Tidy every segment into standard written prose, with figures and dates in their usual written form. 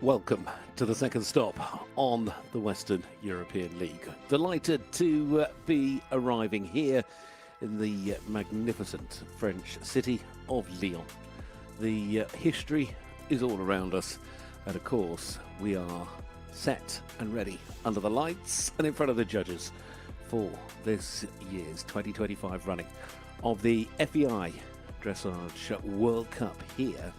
Welcome to the second stop on the Western European League. Delighted to be arriving here in the magnificent French city of Lyon. The history is all around us, and of course we are set and ready under the lights and in front of the judges for this year's 2025 running of the FEI Dressage World Cup here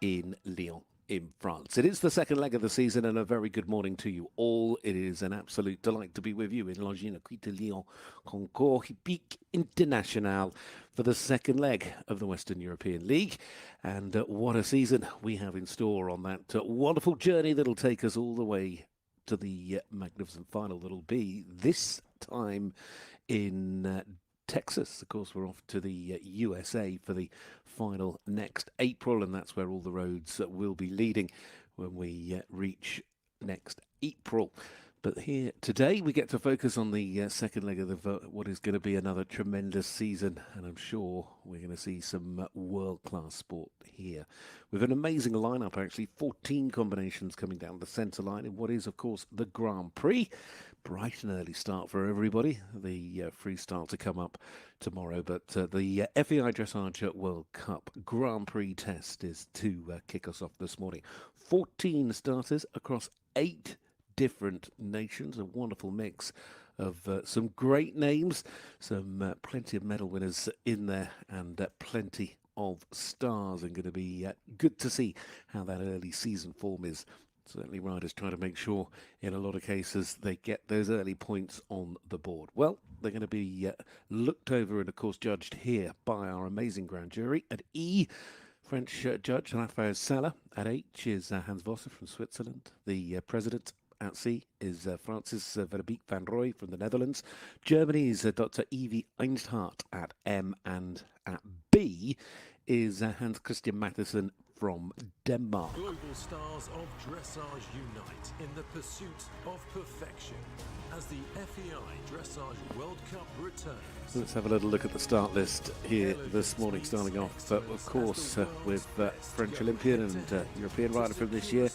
in Lyon, in France. It is the second leg of the season, and a very good morning to you all. It is an absolute delight to be with you in Longines de Lyon Concours Hippique International for the second leg of the Western European League. And what a season we have in store on that wonderful journey that'll take us all the way to the magnificent final that'll be this time in Texas. Of course, we're off to the USA for the final next April, and that's where all the roads will be leading when we reach next April. But here today we get to focus on the second leg of what is going to be another tremendous season, and I'm sure we're going to see some world-class sport here. With an amazing lineup, actually 14 combinations coming down the centre line in what is, of course, the Grand Prix. Bright and early start for everybody. The freestyle to come up tomorrow, but the FEI Dressage World Cup Grand Prix test is to kick us off this morning. 14 starters across 8 different nations, a wonderful mix of some great names, some plenty of medal winners in there, and plenty of stars, and going to be good to see how that early season form is. Certainly riders trying to make sure in a lot of cases they get those early points on the board. Well, they're going to be looked over and of course judged here by our amazing grand jury. At E, French judge Raphael Saller. At H is Hans Vosser from Switzerland. The president at C is Francis Verwimp van Rooij from the Netherlands. Germany's Dr. Evie Einsthardt at M, and at B is Hans Christian Matheson from Denmark. Global stars of dressage unite in the pursuit of perfection as the FEI Dressage World Cup returns. Let's have a little look at the start list here this morning, starting off, of course, with French Olympian and European rider from this year.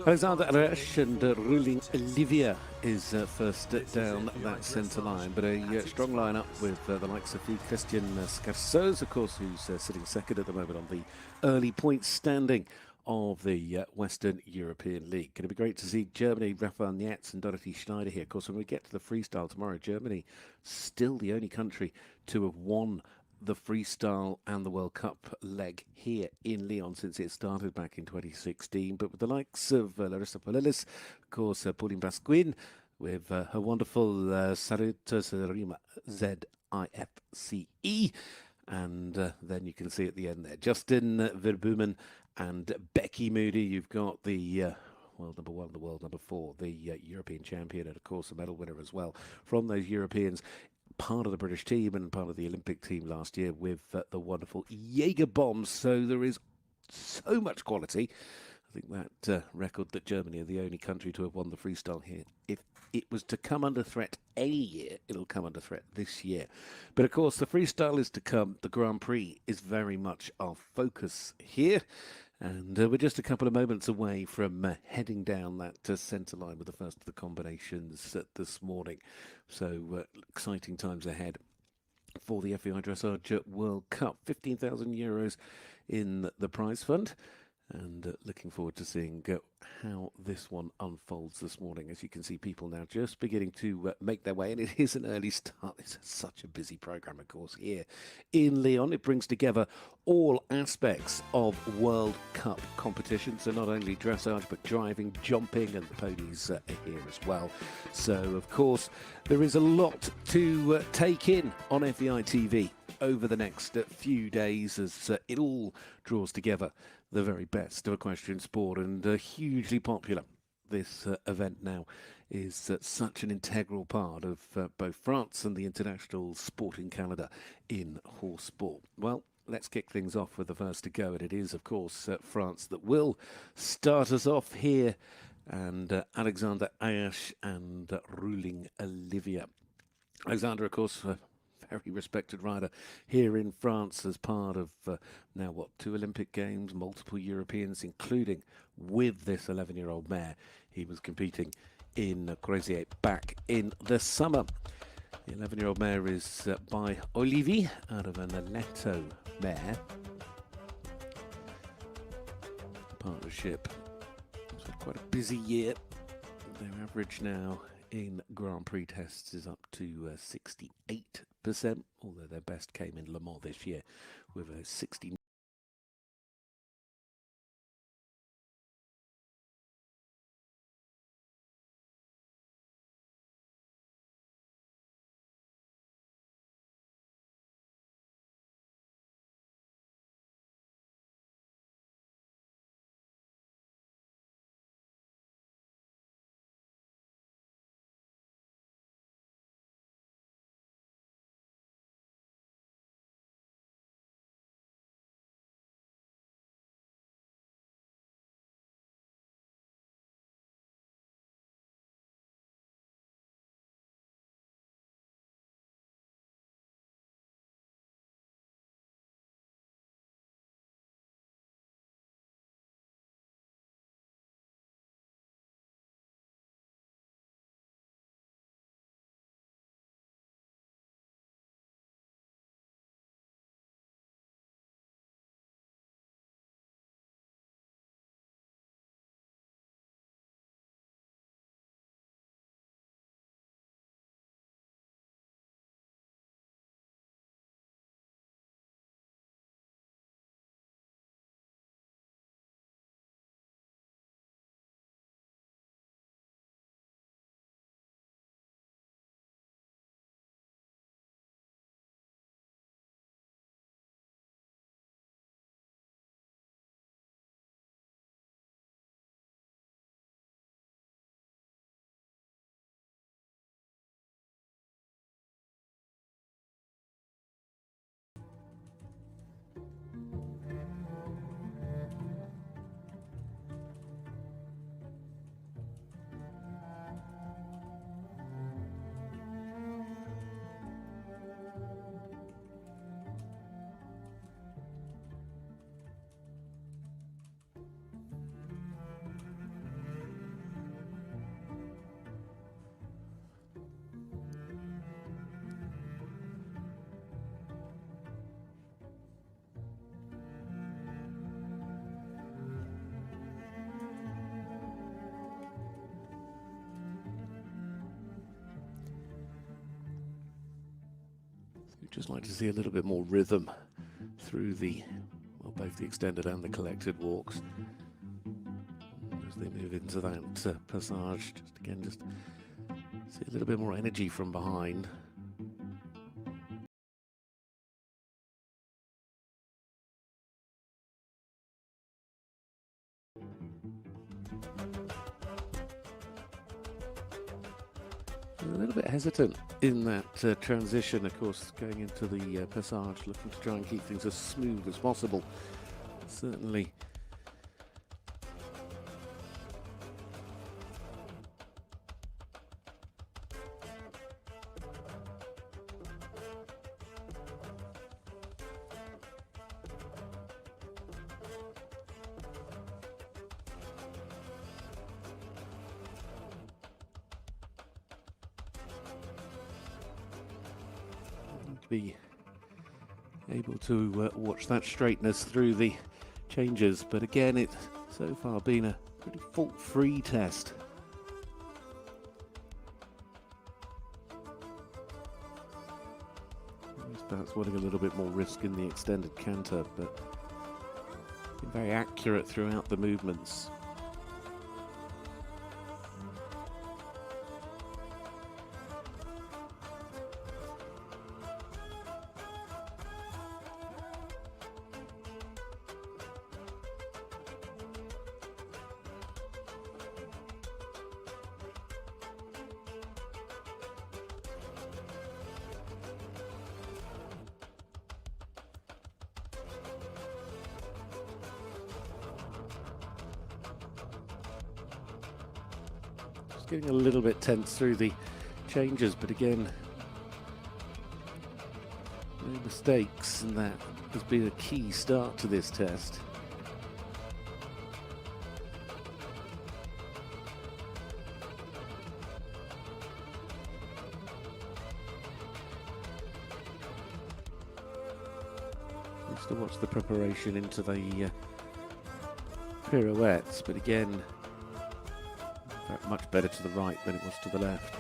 Alexander Ayache and ruling Olivia is first down that centre line, but a strong line-up with the likes of Christian Skarsoe, of course, who's sitting second at the moment on the early points standing of the Western European League. Going to be great to see Germany, Raphael Netz and Dorothy Schneider here. Of course, when we get to the freestyle tomorrow, Germany still the only country to have won the freestyle and the World Cup leg here in Lyon since it started back in 2016. But with the likes of Larissa Pauliuis, of course, Pauliuis Basquin, with her wonderful Sarita ZIFCE, and then you can see at the end there, Justin Verboomen and Becky Moody. You've got the world number 1, the world number 4, the European champion, and of course a medal winner as well from those Europeans. Part of the British team and part of the Olympic team last year with the wonderful Jaeger bombs. So there is so much quality. I think that record that Germany are the only country to have won the freestyle here, if it was to come under threat any year, it'll come under threat this year. But of course, the freestyle is to come. The Grand Prix is very much our focus here. And we're just a couple of moments away from heading down that centre line with the first of the combinations this morning. So exciting times ahead for the FEI Dressage World Cup. €15,000 in the prize fund. And looking forward to seeing how this one unfolds this morning. As you can see, people now just beginning to make their way, and it is an early start. It's such a busy program, of course, here in Lyon. It brings together all aspects of World Cup competition, so not only dressage, but driving, jumping, and the ponies are here as well. So, of course, there is a lot to take in on FEI TV over the next few days as it all draws together the very best of equestrian sport, and hugely popular. This event now is such an integral part of both France and the international sporting calendar in horse sport. Well, let's kick things off with the first to go, and it is, of course, France that will start us off here, and Alexander Ayache and ruling Olivia. Alexander, of course, very respected rider here in France as part of now, what, 2 Olympic Games, multiple Europeans, including with this 11-year-old mare. He was competing in Croisier back in the summer. The 11-year-old mare is by Olivier out of an Aneto mare. Partnership. It's had quite a busy year. Their average now in Grand Prix tests is up to 68%, although their best came in Le Mans this year with a 60. Just like to see a little bit more rhythm through the, well, both the extended and the collected walks as they move into that passage. Just again, just see a little bit more energy from behind. A little bit hesitant in that transition, of course, going into the passage, looking to try and keep things as smooth as possible. Certainly. Be able to watch that straightness through the changes, but again, it's so far been a pretty fault-free test. Perhaps wanting a little bit more risk in the extended canter, but been very accurate throughout the movements. Getting a little bit tense through the changes, but again, No mistakes, and that has been a key start to this test. To watch the preparation into the pirouettes, but again, in fact, much better to the right than it was to the left.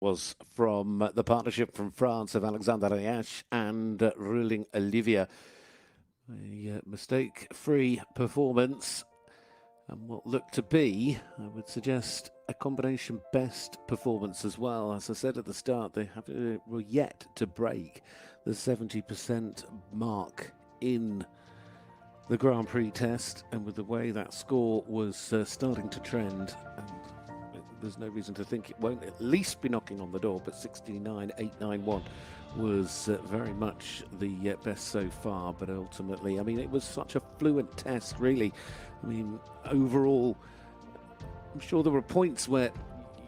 Was from the partnership from France of Alexander Ayache and Ruling Olivia. A mistake-free performance, and what looked to be, I would suggest, a combination best performance as well. As I said at the start, they were yet to break the 70% mark in the Grand Prix test, and with the way that score was starting to trend, and there's no reason to think it won't at least be knocking on the door, but 69.891 was very much the best so far. But ultimately, I mean, it was such a fluent test, really. I mean, overall, I'm sure there were points where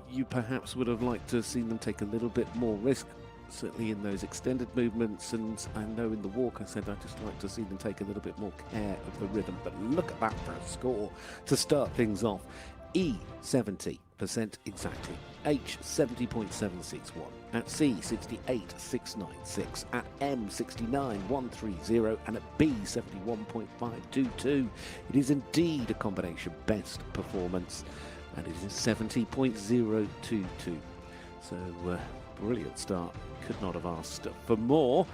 you perhaps would have liked to have seen them take a little bit more risk, certainly in those extended movements, and I know in the walk I said I'd just like to see them take a little bit more care of the rhythm. But look at that for a score to start things off. E 70% exactly, H 70.761, at C 68.696, at M 69.130, and at B 71.522. It is indeed a combination best performance, and it is 70.022. So brilliant start, could not have asked for more.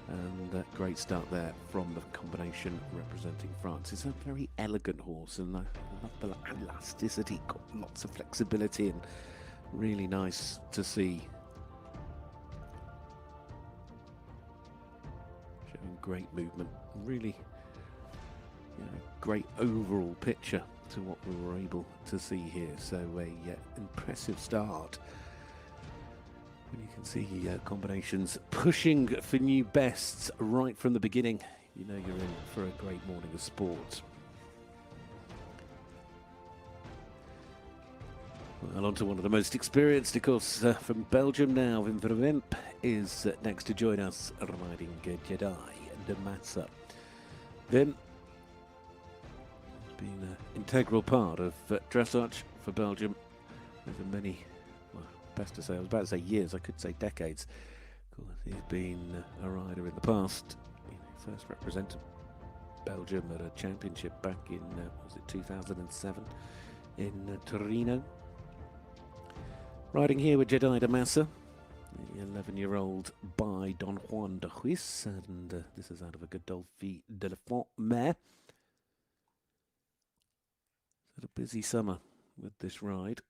And great start there from the combination representing France. It's a very elegant horse, and I love the elasticity, got lots of flexibility, and really nice to see. Showing great movement, really great overall picture to what we were able to see here. So a impressive start. You can see combinations pushing for new bests right from the beginning. You know you're in for a great morning of sport. Well, on to one of the most experienced, of course, from Belgium now. Verwimp is next to join us, riding Jedi de Massa. Then, been an integral part of dressage for Belgium over many, best to say, I was about to say years, I could say decades. Of course, he's been a rider in the past. He first represented Belgium at a championship back in, was it 2007 in Torino. Riding here with Jedi de Massa, the 11-year-old by Don Juan de Huis, and this is out of a Godolphin de la Font mare. Had a busy summer with this ride.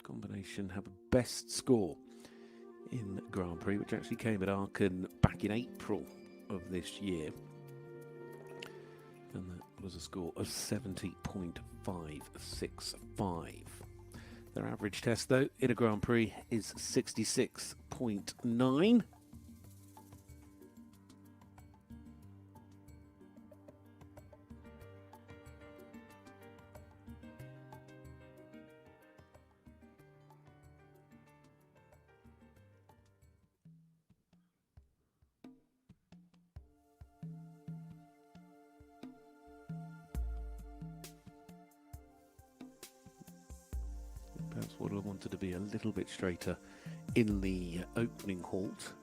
Combination have a best score in Grand Prix, which actually came at Aachen back in April of this year, and that was a score of 70.565. Their average test, though, in a Grand Prix is 66.9. Perhaps what I wanted to be a little bit straighter in the opening halt.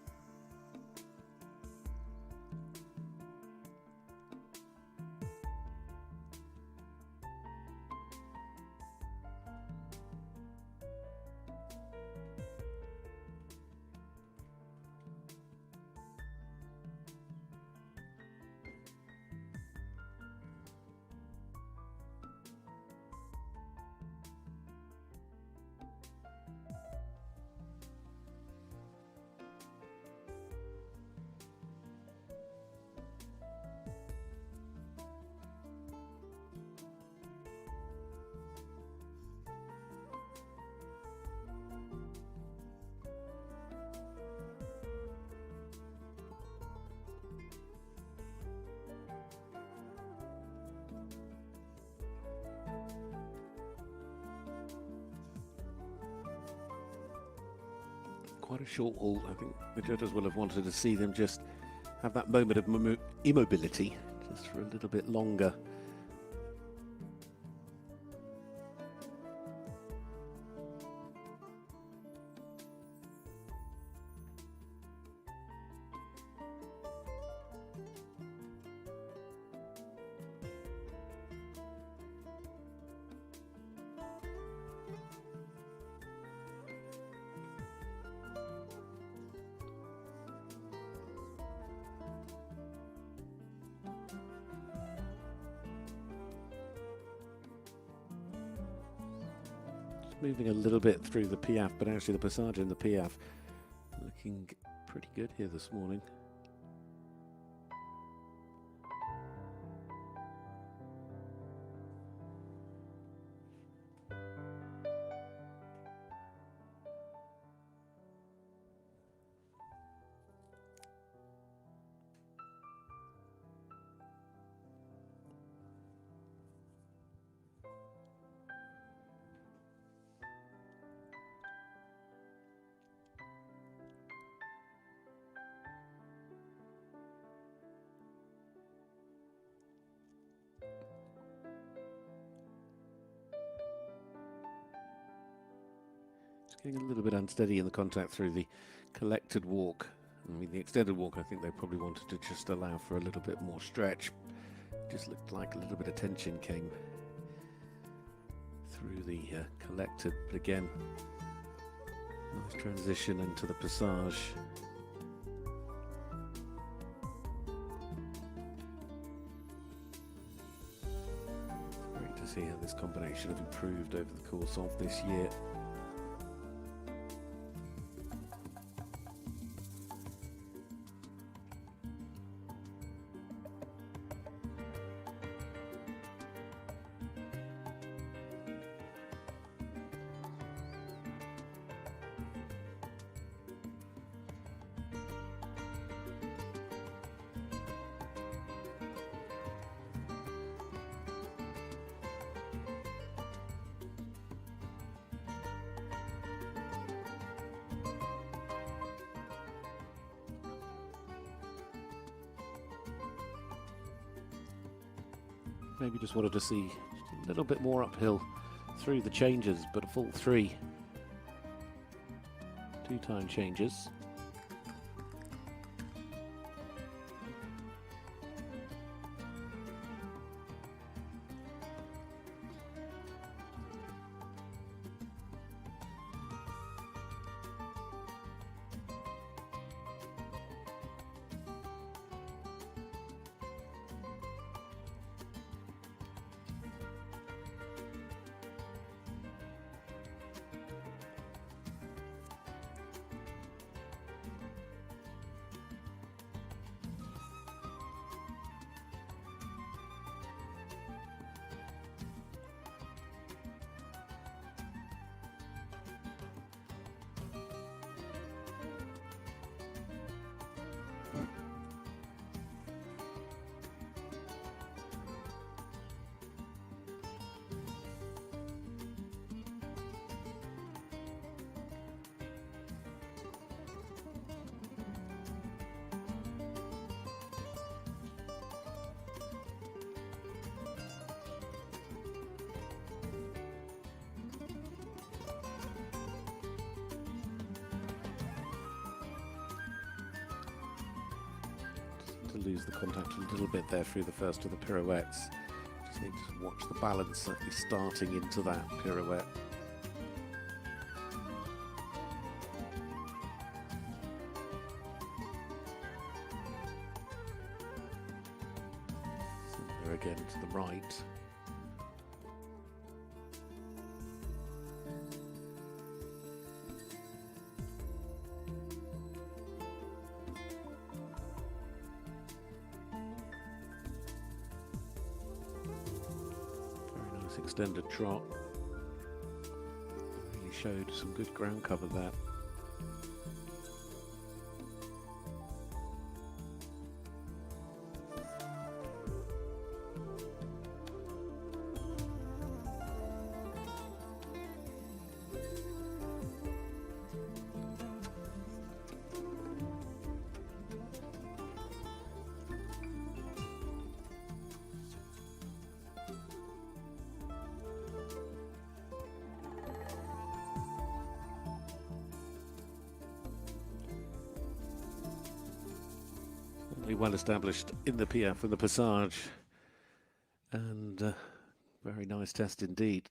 quite a short haul. I think the judges will have wanted to see them just have that moment of immobility just for a little bit longer. Moving a little bit through the Piaf, but actually the Passage and the Piaf looking pretty good here this morning. Getting a little bit unsteady in the contact through the collected walk. I mean, the extended walk, I think they probably wanted to just allow for a little bit more stretch. Just looked like a little bit of tension came through the collected, but again, nice transition into the Passage. Great to see how this combination have improved over the course of this year. Maybe just wanted to see a little bit more uphill through the changes, but a full 3 two-time changes. To lose the contact a little bit there through the first of the pirouettes. Just need to watch the balance certainly starting into that pirouette. Similar again to the right. Extended trot. Really showed some good ground cover there. well established in the Piaffe and the Passage. And very nice test indeed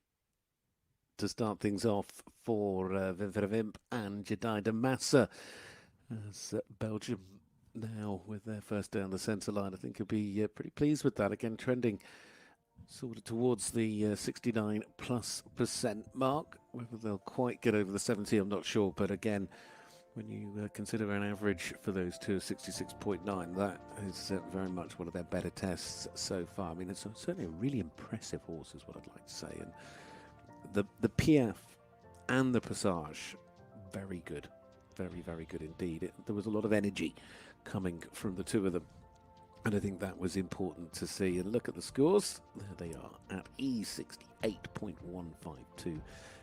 to start things off for Verwimp and Jedi de Massa, as Belgium now with their first down the centre line. I think you'll be pretty pleased with that. Again, trending sort of towards the 69+% mark. Whether they'll quite get over the 70, I'm not sure. But again, when you consider an average for those two of 66.9, that is very much one of their better tests so far. I mean, it's certainly a really impressive horse, is what I'd like to say. And the Piaffe and the Passage, very good. Very, very good indeed. There was a lot of energy coming from the two of them. And I think that was important to see. And look at the scores. There they are at E68.152,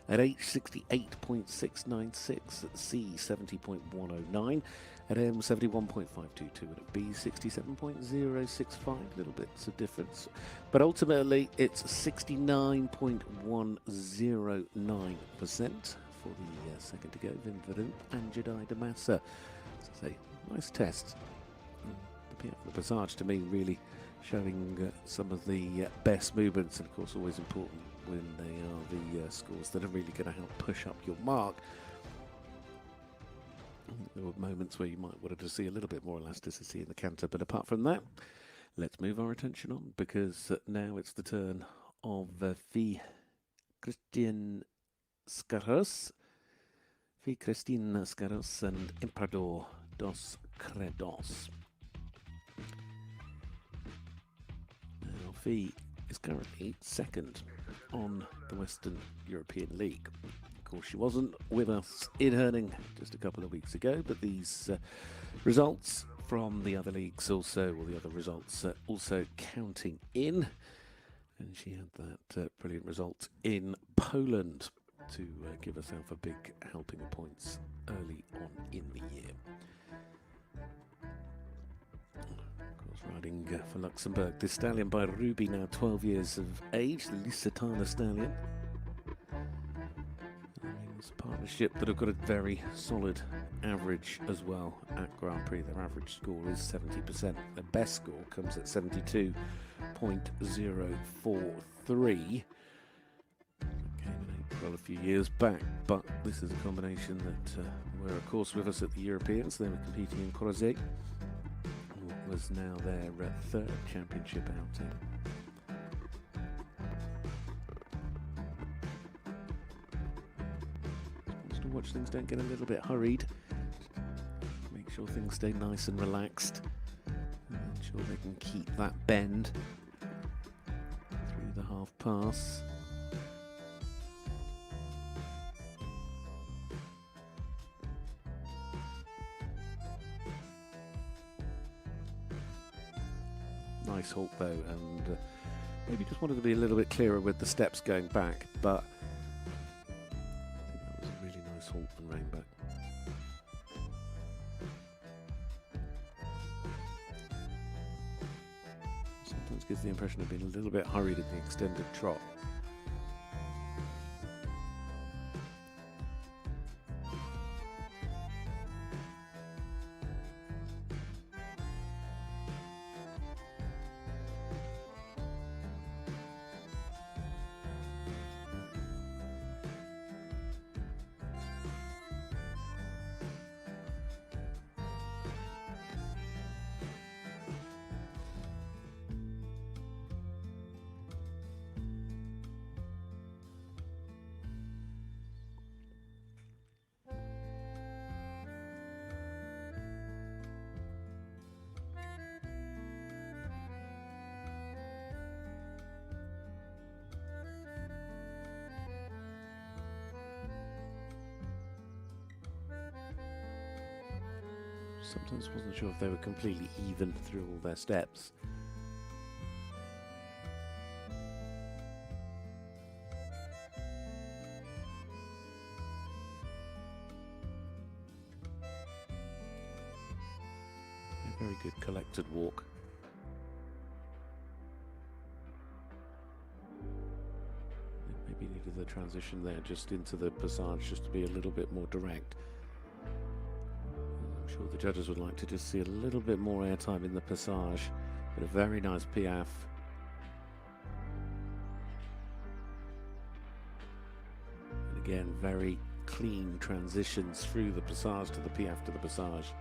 at H68.696, at C70.109, at M71.522, and at B67.065. Little bits of difference. But ultimately, it's 69.109% for the second to go, Verwimp and Jedi de Massa. So say, nice test. The Passage to me really showing some of the best movements, and of course always important when they are the scores that are really going to help push up your mark. There were moments where you might want to see a little bit more elasticity in the canter, but apart from that, let's move our attention on, because now it's the turn of FEI Skarsoe, FEI Skarsoe and Emperador dos Credos. Now, FEI is currently second on the Western European League. Of course, she wasn't with us in Herning just a couple of weeks ago, but these results from the other leagues also, or the other results also counting in. And she had that brilliant result in Poland to give herself a big helping of points early on in the year. Riding for Luxembourg, this stallion by Ruby, now 12 years of age, the Lusitana stallion. It's a partnership that have got a very solid average as well at Grand Prix. Their average score is 70%. Their best score comes at 72.043. Came in April a few years back, but this is a combination that were of course with us at the Europeans. They were competing in Crozet. Was now their third championship outing. Wants to watch things don't get a little bit hurried. Make sure things stay nice and relaxed. Make sure they can keep that bend through the half pass. Nice halt though, and maybe just wanted to be a little bit clearer with the steps going back, but I think that was a really nice halt and rein back. Sometimes gives the impression of being a little bit hurried in the extended trot. Sometimes wasn't sure if they were completely even through all their steps. A very good collected walk. Maybe needed the transition there just into the Passage just to be a little bit more direct. I'm Sure, the judges would like to just see a little bit more airtime in the passage, but a very nice piaffe. And again, very clean transitions through the passage to the piaffe to the passage.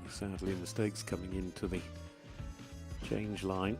Sadly, mistakes coming into the change line.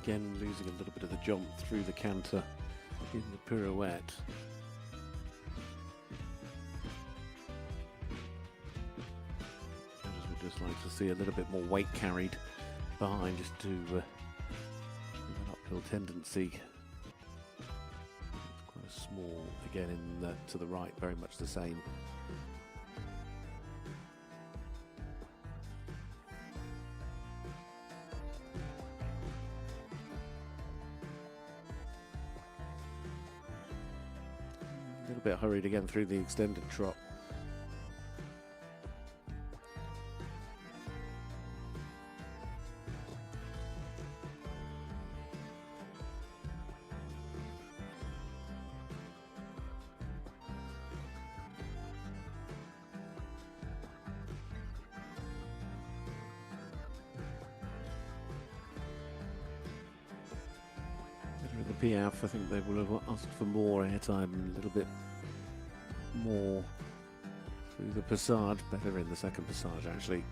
Again, losing a little bit of the jump through the canter in the pirouette. Judges would just like to see a little bit more weight carried behind, just to an uphill tendency. It's quite a small, again, in to the right, very much the same. A little bit hurried again through the extended trot. The piaffe, I think they will have asked for more airtime, a little bit more through the passage, better in the second passage actually.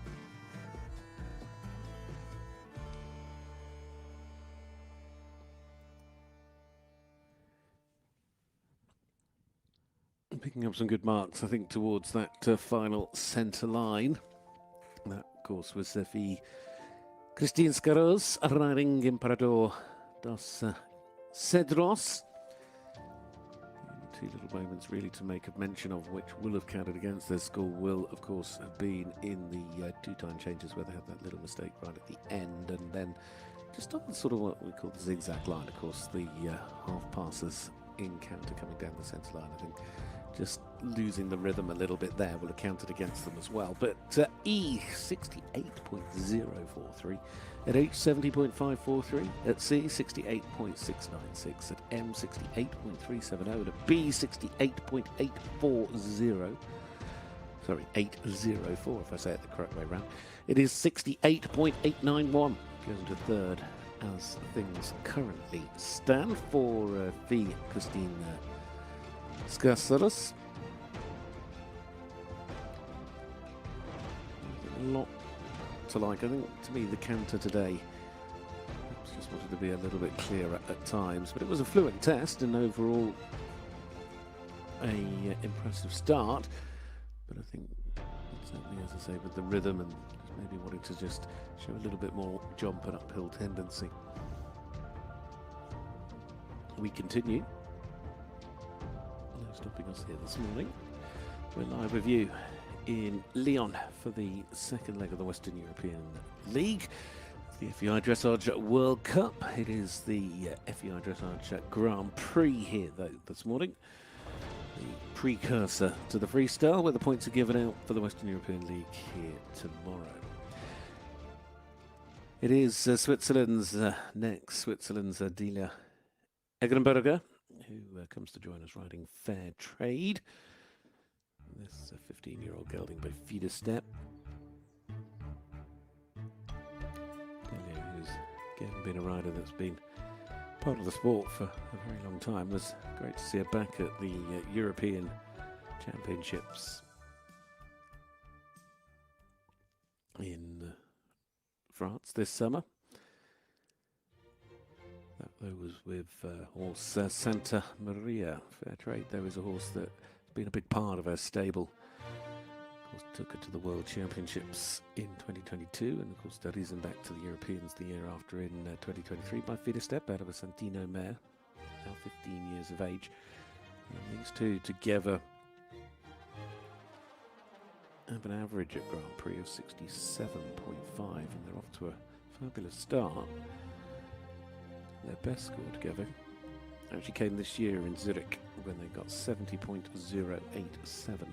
Picking up some good marks, I think, towards that final centre line. That, of course, was FEI Christine Skarsoe riding Emperador dos Cedros. Two little moments really to make a mention of, which will have counted against their score, will of course have been in the two-time changes, where they had that little mistake right at the end, and then just on sort of what we call the zigzag line. Of course, the half passes in counter coming down the centre line, I think just losing the rhythm a little bit there will have counted against them as well. But E 68.043, at H 70.543, at C 68.696, at M 68.370, and at B 68.840. Sorry, 804 if I say it the correct way around. It is 68.891, goes into third as things currently stand for FEI Christine Skarsoe. A lot to like. I think, to me, the canter today perhaps just wanted to be a little bit clearer at times, but it was a fluent test and overall a impressive start. But I think certainly, as I say, with the rhythm and maybe wanting to just show a little bit more jump and uphill tendency. we continue. No stopping us here this morning. We're live with you in Lyon for the second leg of the Western European League, the FEI Dressage World Cup. It is the FEI Dressage Grand Prix here this morning, the precursor to the freestyle, where the points are given out for the Western European League here tomorrow. It is Switzerland's Netz, Switzerland's dealer Eggenberger, who comes to join us riding Fair Trade. This 15-year-old gelding by feeder step. Who's again been a rider that's been part of the sport for a very long time. It was great to see her back at the European Championships in France this summer. That though was with horse Santa Maria. Fair Trade there is a horse that's been a big part of her stable. Of course, took her to the World Championships in 2022, and of course studies and back to the Europeans the year after in 2023 by feeder step out of a Santino mare, now 15 years of age. And these two together have an average at Grand Prix of 67.5, and they're off to a fabulous start. Their best score together actually came this year in Zurich when they got 70.087.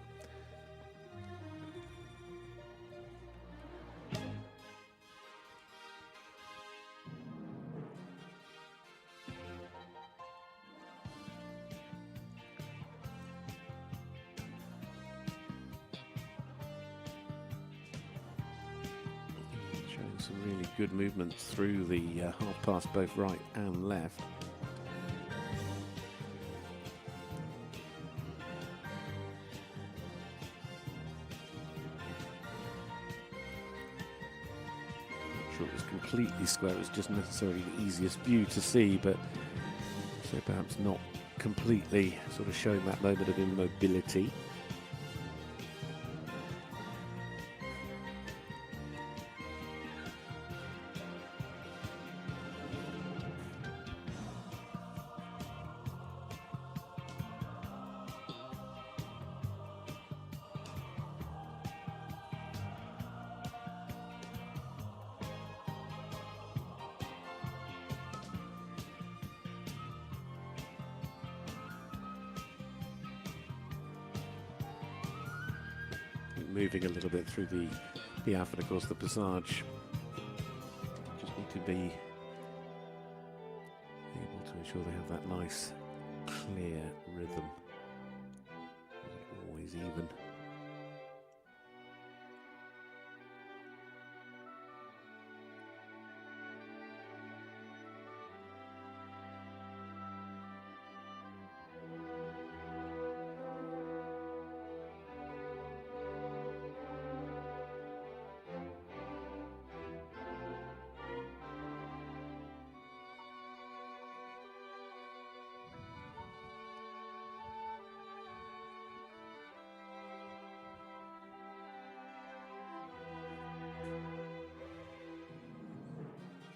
Showing some really good movements through the half pass, both right and left. It was completely square. It was just necessarily the easiest view to see, but so perhaps not completely sort of showing that moment of immobility. Moving a little bit through the alpha, of course, the passage. Just need to be able to ensure they have that nice, clear rhythm. Always even.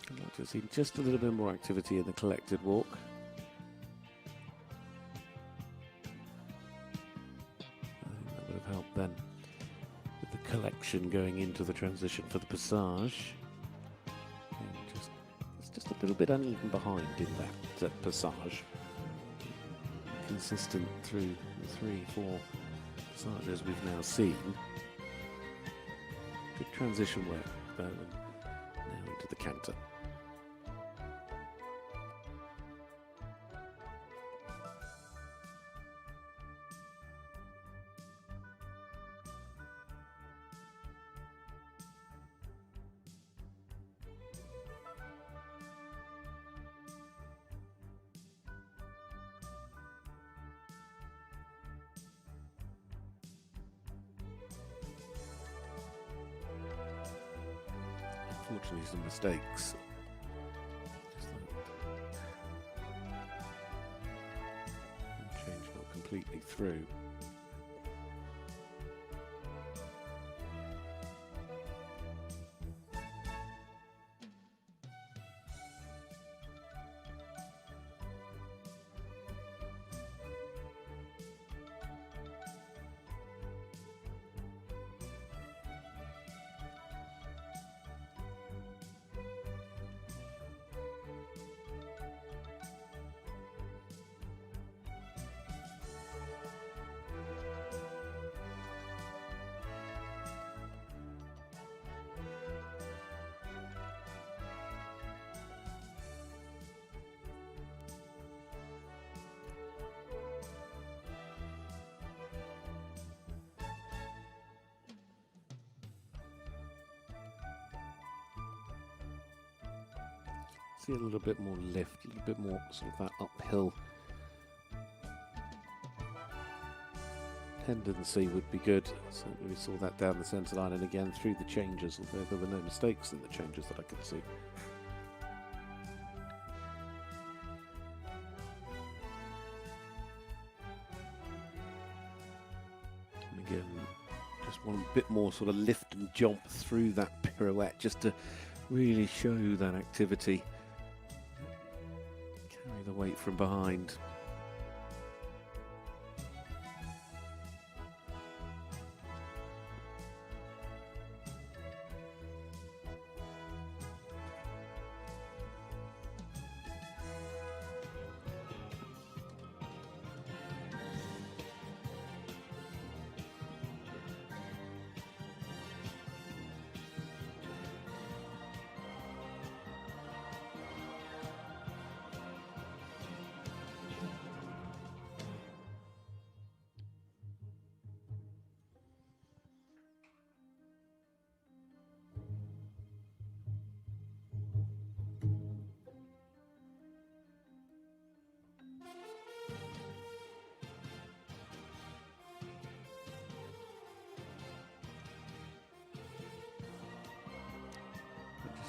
I'd like to see just a little bit more activity in the collected walk. I think that would have helped then with the collection going into the transition for the passage. And it's just a little bit uneven behind in that passage. Consistent through the 3-4 passages we've now seen. Good transition work though, and now into the canter. Unfortunately, some mistakes. Change not completely through. see a little bit more lift, a little bit more sort of that uphill tendency would be good. So we saw that down the centre line and again through the changes, although there were no mistakes in the changes that I could see. And again, just want a bit more sort of lift and jump through that pirouette just to really show that activity. Carry the weight from behind.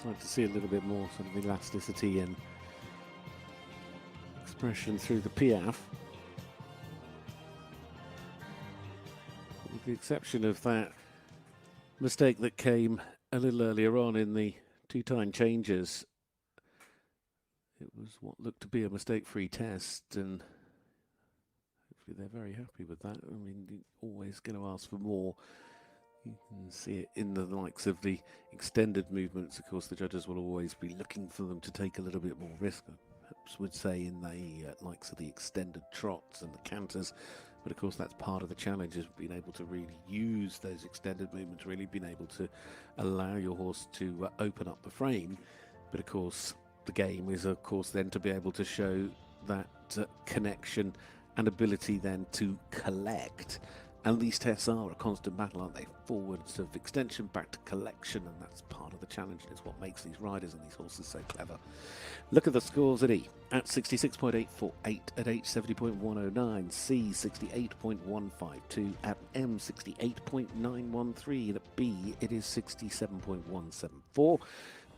Like to see a little bit more sort of elasticity and expression through the piaffe. With the exception of that mistake that came a little earlier on in the two-time changes, it was what looked to be a mistake-free test, and hopefully they're very happy with that. I mean, you're always going to ask for more. You can see it in the likes of the extended movements. Of course, the judges will always be looking for them to take a little bit more risk. I perhaps would say in the likes of the extended trots and the canters. But of course, that's part of the challenge, is being able to really use those extended movements, really being able to allow your horse to open up the frame. But of course, the game is, of course, then to be able to show that connection and ability then to collect. And these tests are a constant battle, aren't they? Forwards of extension, back to collection, and that's part of the challenge, and it's what makes these riders and these horses so clever. Look at the scores at E. At 66.848, at H 70.109, C 68.152, at M 68.913, and at B it is 67.174,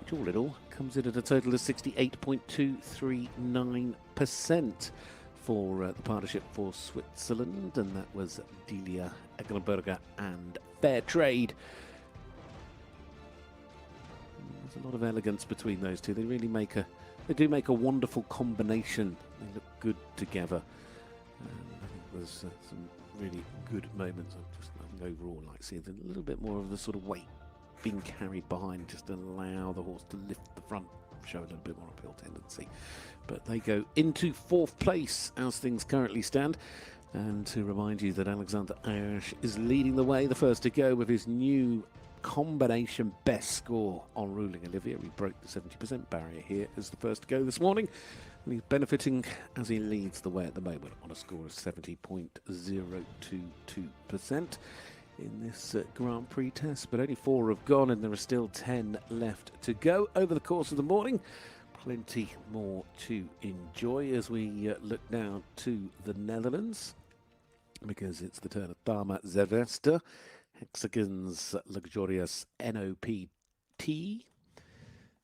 which all in all comes in at a total of 68.239%. For the partnership for Switzerland, and that was Delia, Eggenberger and Fair Trade. There's a lot of elegance between those two. They really do make a wonderful combination. They look good together. I think there's some really good moments. I just overall like seeing a little bit more of the sort of weight being carried behind, just to allow the horse to lift the front, show a little bit more uphill tendency. But they go into fourth place as things currently stand. And to remind you that Alexander Ayache is leading the way, the first to go with his new combination best score on ruling Olivia. He broke the 70% barrier here as the first to go this morning. And he's benefiting as he leads the way at the moment on a score of 70.022% in this Grand Prix test. But only 4 have gone and there are still 10 left to go over the course of the morning. Plenty more to enjoy as we look now to the Netherlands, because it's the turn of Dama Zweistra. Hexagon's luxurious NOPT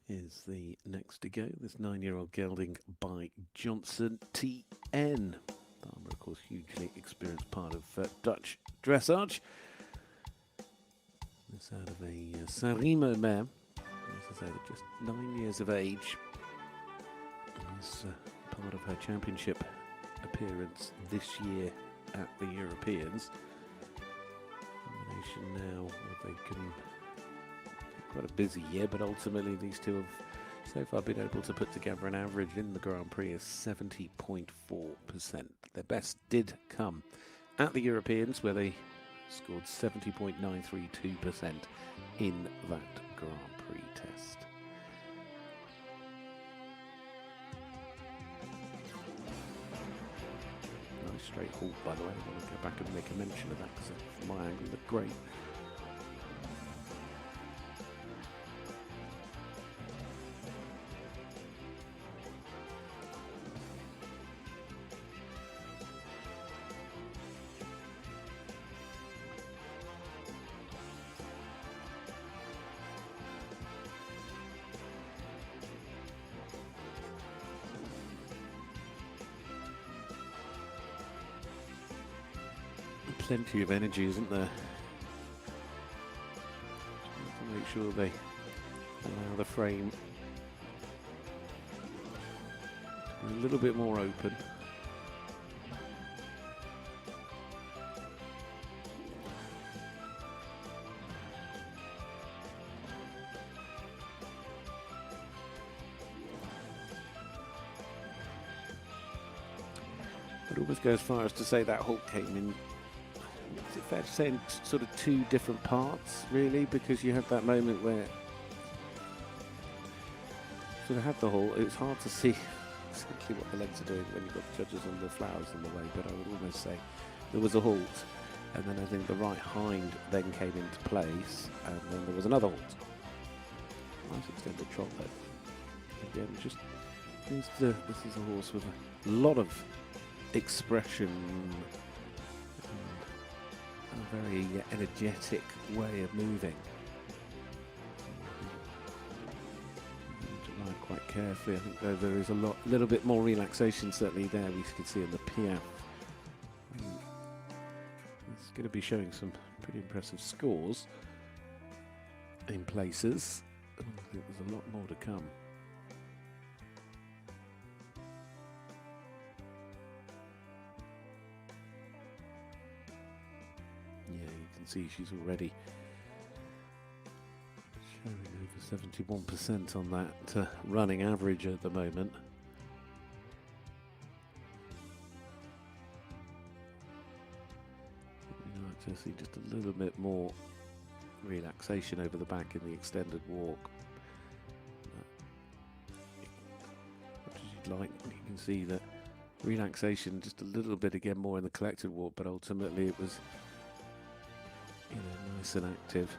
is the next to go. This 9-year-old gelding by Johnson TN. Dama, of course, hugely experienced part of Dutch dressage. This out of a Sanremo mare. As I say, just 9 years of age. As part of her championship appearance this year at the Europeans. Combination now, they can quite a busy year, but ultimately these two have so far been able to put together an average in the Grand Prix of 70.4%. Their best did come at the Europeans, where they scored 70.932% in that Grand Prix test. Straight halt, by the way. I want to go back and make a mention of that because from my angle it looked great. plenty of energy, isn't there? To make sure they allow the frame to be a little bit more open. I'd almost go as far as to say that halt came in, is it fair to say, in sort of two different parts, really, because you had that moment where sort of had the halt. It was hard to see exactly what the legs are doing when you've got the judges and the flowers in the way, but I would almost say there was a halt, and then I think the right hind then came into place, and then there was another halt. Nice extended trot there. Again, just this is a horse with a lot of expression and a very energetic way of moving. To ride quite carefully. I think though there is a little bit more relaxation certainly there. We can see in the Piaf. It's going to be showing some pretty impressive scores in places. I think there's a lot more to come. See, she's already showing over 71% on that running average at the moment. We'd like to see just a little bit more relaxation over the back in the extended walk. Much as you'd like, you can see that relaxation just a little bit again more in the collected walk, but ultimately it was, you know, nice and active.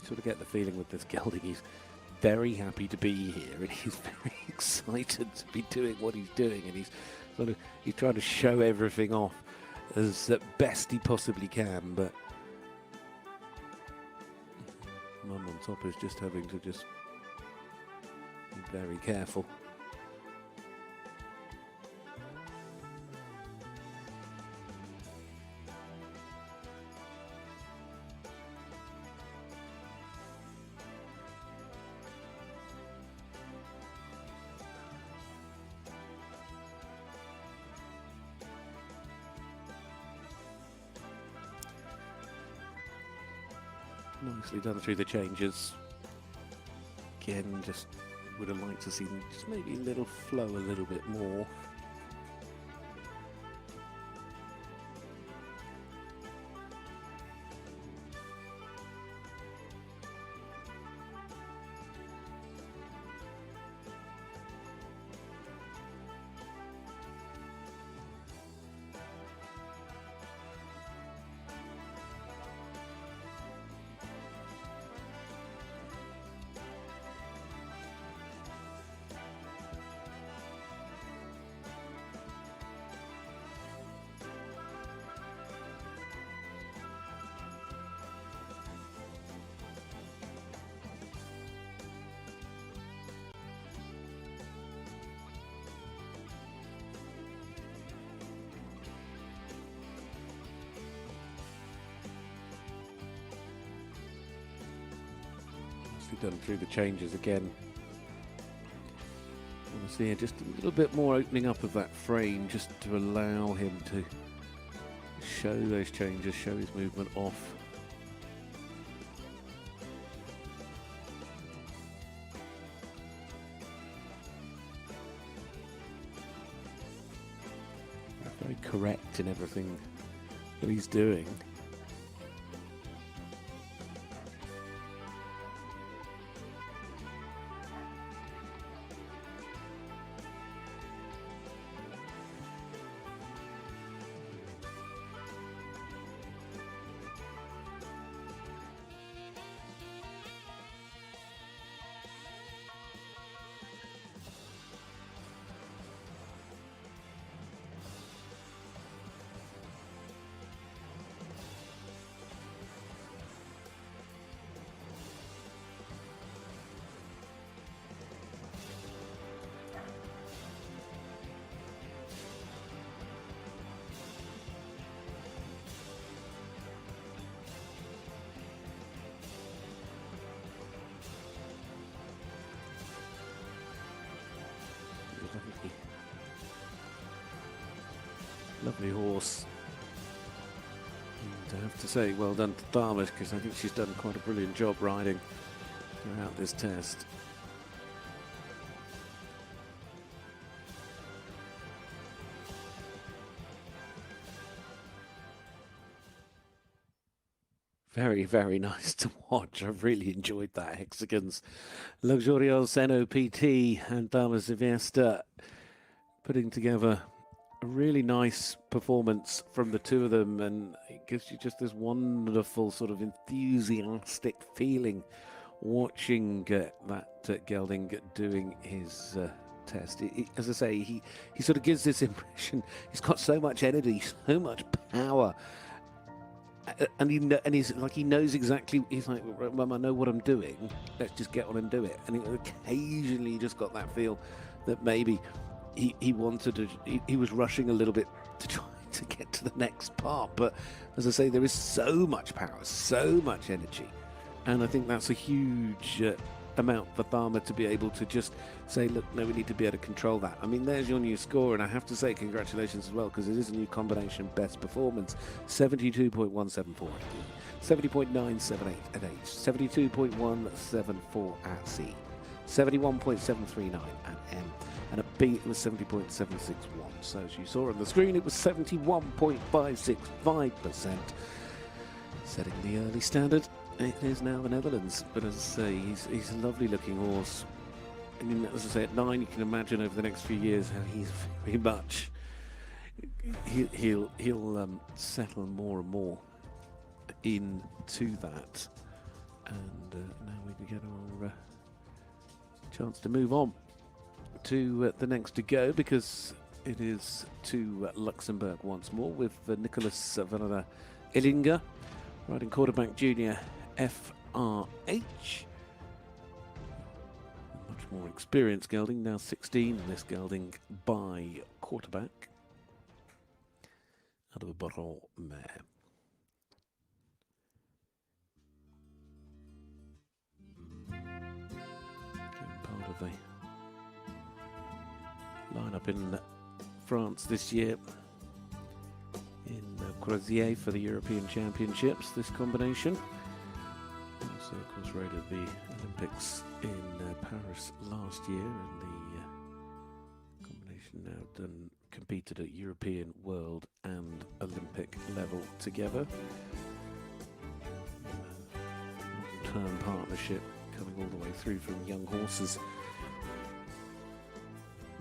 Sort of get the feeling with this gelding, he's very happy to be here, and he's very excited to be doing what he's doing, and he's trying to show everything off as best he possibly can, but Mum on top is just having to just be very careful. Nicely done through the changes. Again, just would have liked to see just maybe a little flow a little bit more. Done through the changes again. I want to see just a little bit more opening up of that frame, just to allow him to show those changes, show his movement off. Very correct in everything that he's doing. lovely horse. And I have to say, well done to Dharma, because I think she's done quite a brilliant job riding throughout this test. Very, very nice to watch. I've really enjoyed that. Hexagons, Luxurious, NOPT, and Dharma Zviesta putting together a really nice performance from the two of them, and it gives you just this wonderful sort of enthusiastic feeling watching that gelding doing his test. As I say, he sort of gives this impression he's got so much energy, so much power. And he's like, he knows exactly. He's like, well, I know what I'm doing. Let's just get on and do it. And he occasionally just got that feel that maybe he wanted to. He was rushing a little bit to try to get to the next part. But as I say, there is so much power, so much energy, and I think that's a huge amount for Dharma to be able to just say, look, no, we need to be able to control that. I mean, there's your new score, and I have to say congratulations as well, because it is a new combination best performance. 72.174 at E, 70.978 at H, 72.174 at C, 71.739 at M, and at B it was 70.761. So as you saw on the screen, it was 71.565%, setting the early standard. It is now the Netherlands, but as I say, he's a lovely looking horse. I mean, as I say, at 9, you can imagine over the next few years how he's very much he'll settle more and more into that. And now we can get our chance to move on to the next to go, because it is to Luxembourg once more with Nicholas Van Ellinger riding quarterback junior FRH. Much more experienced gelding, now 16 in this gelding by quarterback out of a Baron mare. Part of the lineup in France this year in Croisier for the European Championships, this combination. Also, of course, rode at the Olympics in Paris last year, and the combination now competed at European, World and Olympic level together. Long-term partnership coming all the way through from young horses.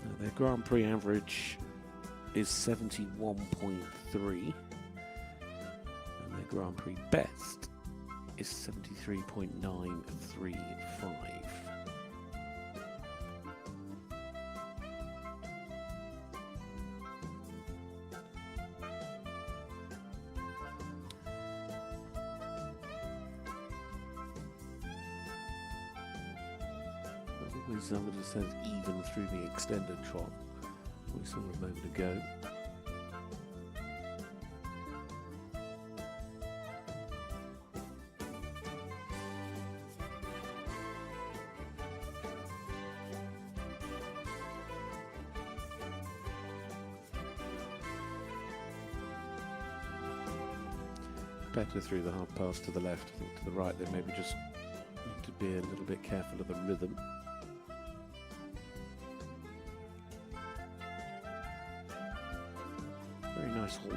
Now, their Grand Prix average is 71.3, and their Grand Prix best is 73.935. Always somebody says even through the extended trot we saw a moment ago. Better through the hard pass to the left. I think to the right they maybe just need to be a little bit careful of the rhythm. Very nice halt.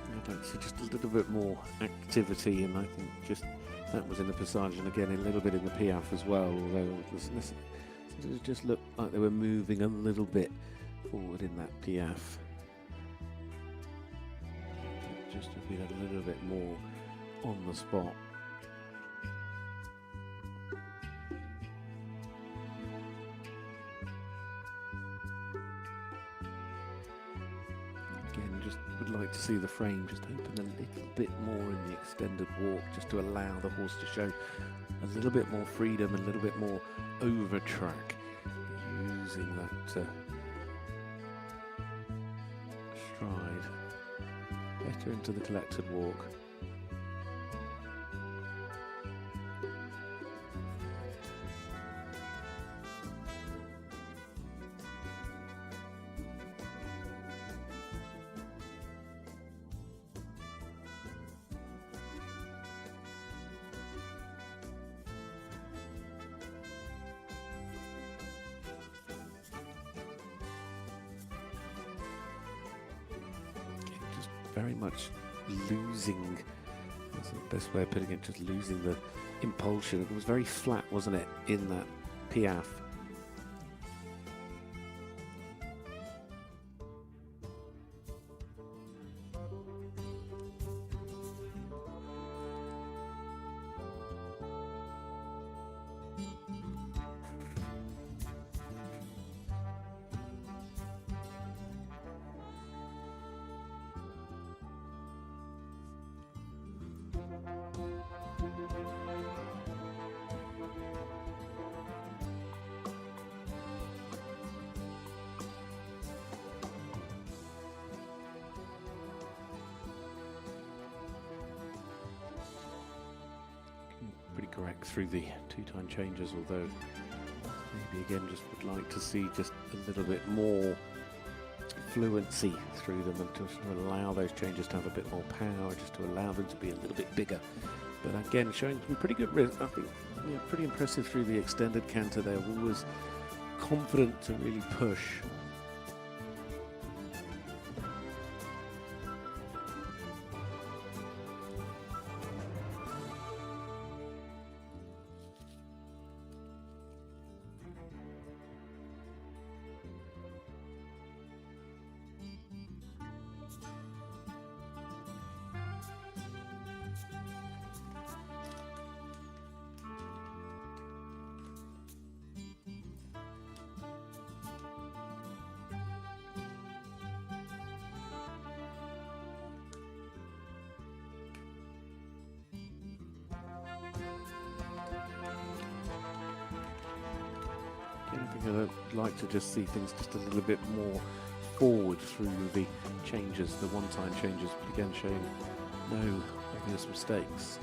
I'd like to see just a little bit more activity, and I think just that was in the passage, and again a little bit in the Piaf as well, although it just looked like they were moving a little bit forward in that Piaf. just to have been a little bit more on the spot. Again, just would like to see the frame just open a little bit more in the extended walk, just to allow the horse to show a little bit more freedom, a little bit more over track, using that stride better into the collected walk. Very much losing, that's the best way of putting it, just losing the impulsion. It was very flat, wasn't it, in that piaffe. Pretty correct through the two-time changes, although maybe again just would like to see just a little bit more fluency through them, and just to allow those changes to have a bit more power, just to allow them to be a little bit bigger. But again, showing some pretty good, I think, yeah, pretty impressive through the extended canter there. Always confident to really push. I think I'd like to just see things just a little bit more forward through the changes, the one-time changes, but again showing no obvious mistakes.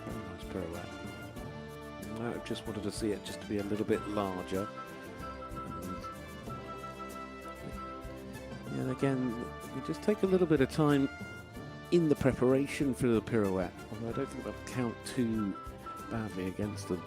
Very nice pirouette. I just wanted to see it just to be a little bit larger. And again, we just take a little bit of time in the preparation for the pirouette, although I don't think that'll count too badly against them.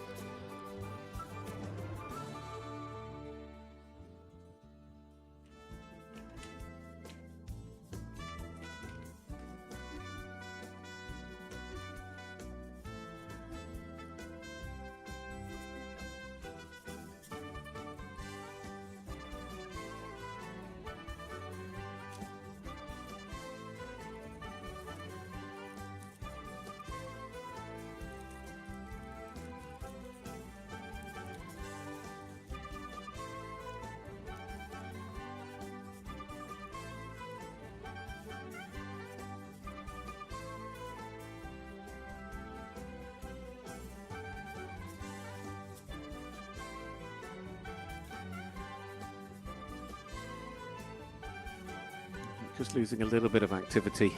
Just losing a little bit of activity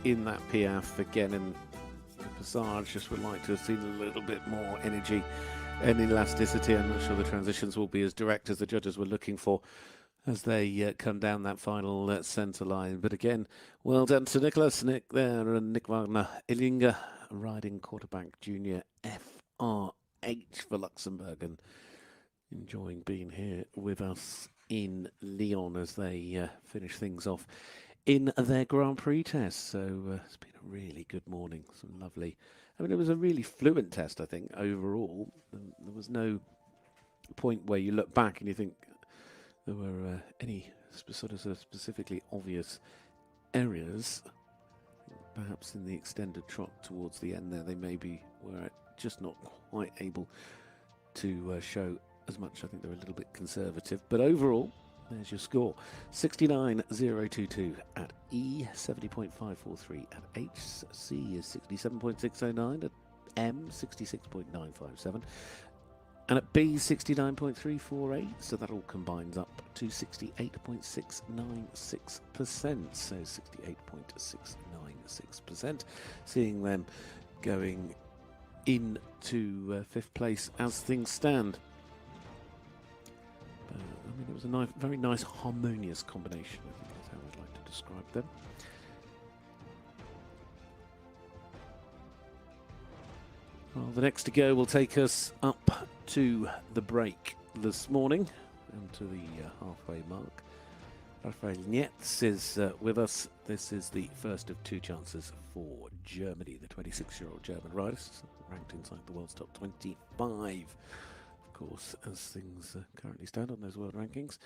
in that piaffe again, and the passage just would like to have seen a little bit more energy and elasticity. I'm not sure the transitions will be as direct as the judges were looking for as they come down that final centre line. But again, well done to Nicholas, Nick there, and Nick Wagner, Eggenberger, riding quarterback junior FRH for Luxembourg, and enjoying being here with us in Lyon as they finish things off in their Grand Prix test. So it's been a really good morning, some lovely I mean, it was a really fluent test, I think, overall. There was no point where you look back and you think there were any sort of specifically obvious areas. Perhaps in the extended trot towards the end there, they maybe were just not quite able to show as much. I think they were a little bit conservative. But overall, there's your score. 69.022 at E, 70.543 at H, C is 67.609, at M, 66.957, and at B, 69.348. So that all combines up to 68.696%. So 68.696%, seeing them going into fifth place as things stand. I mean, it was a very nice, harmonious combination. I think that's how I'd like to describe them. Well, the next to go will take us up to the break this morning and to the halfway mark. Rafael Netz is with us. This is the first of two chances for Germany. The 26-year-old German rider, ranked inside the world's top 25. Of course, as things currently stand on those world rankings,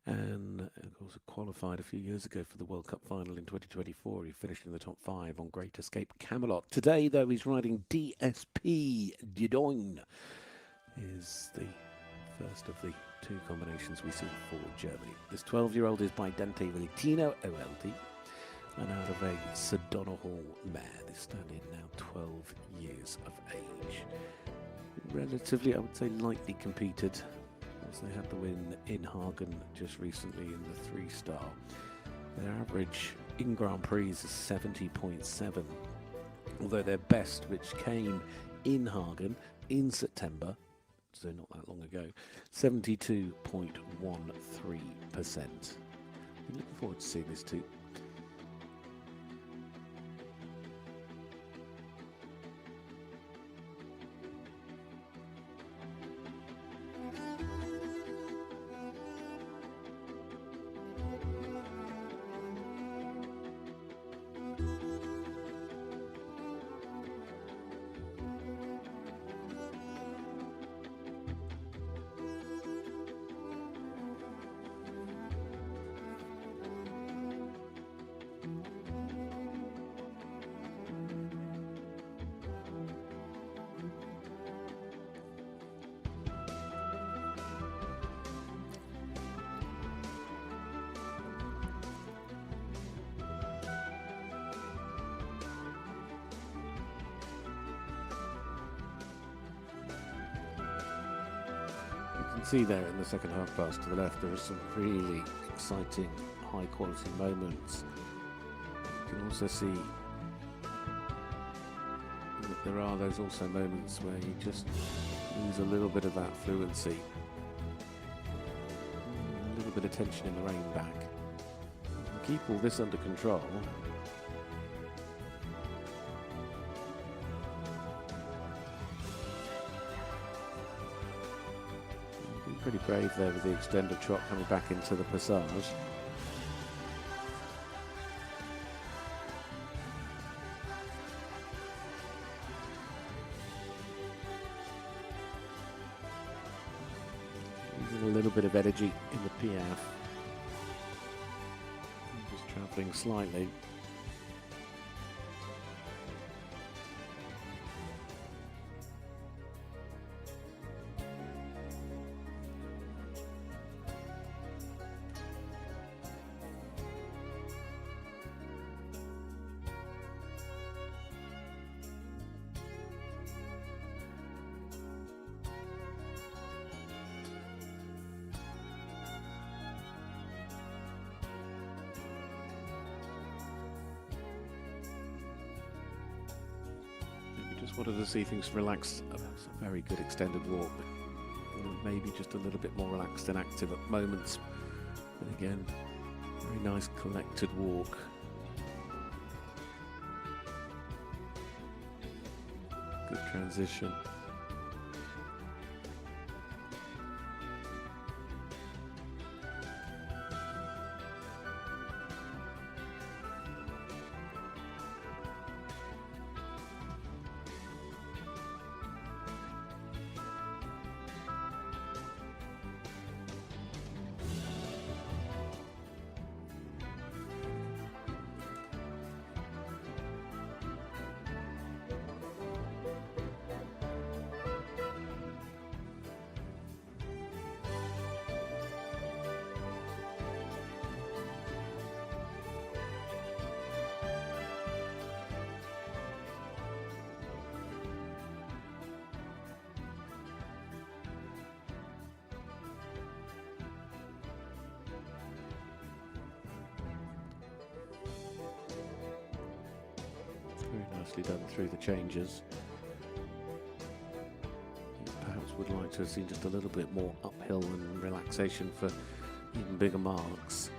and of course qualified a few years ago for the World Cup final in 2024. He finished in the top 5 on Great Escape Camelot. Today, though, he's riding DSP Didon. Is the first of the two combinations we see for Germany. This 12-year-old is by Dante Valentino OLD, and out of a Sedona Hall mare. This stallion now 12 years of age. Relatively, I would say, lightly competed, as they had the win in Hagen just recently in the 3-star. Their average in Grand Prix is 70.7, although their best, which came in Hagen in September, so not that long ago, 72.13%. I'm looking forward to seeing this too. See there in the second half pass to the left, there are some really exciting high quality moments. You can also see that there are those also moments where you just lose a little bit of that fluency, a little bit of tension in the rein back. You can keep all this under control. Pretty brave there with the extended trot coming back into the passage. Using a little bit of energy in the piaffe. Just travelling slightly. Wanted to see things relax. It's a very good extended walk, but maybe just a little bit more relaxed and active at moments. But again, very nice collected walk. Good transition. nicely done through the changes. Perhaps would like to have seen just a little bit more uphill and relaxation for even bigger marks.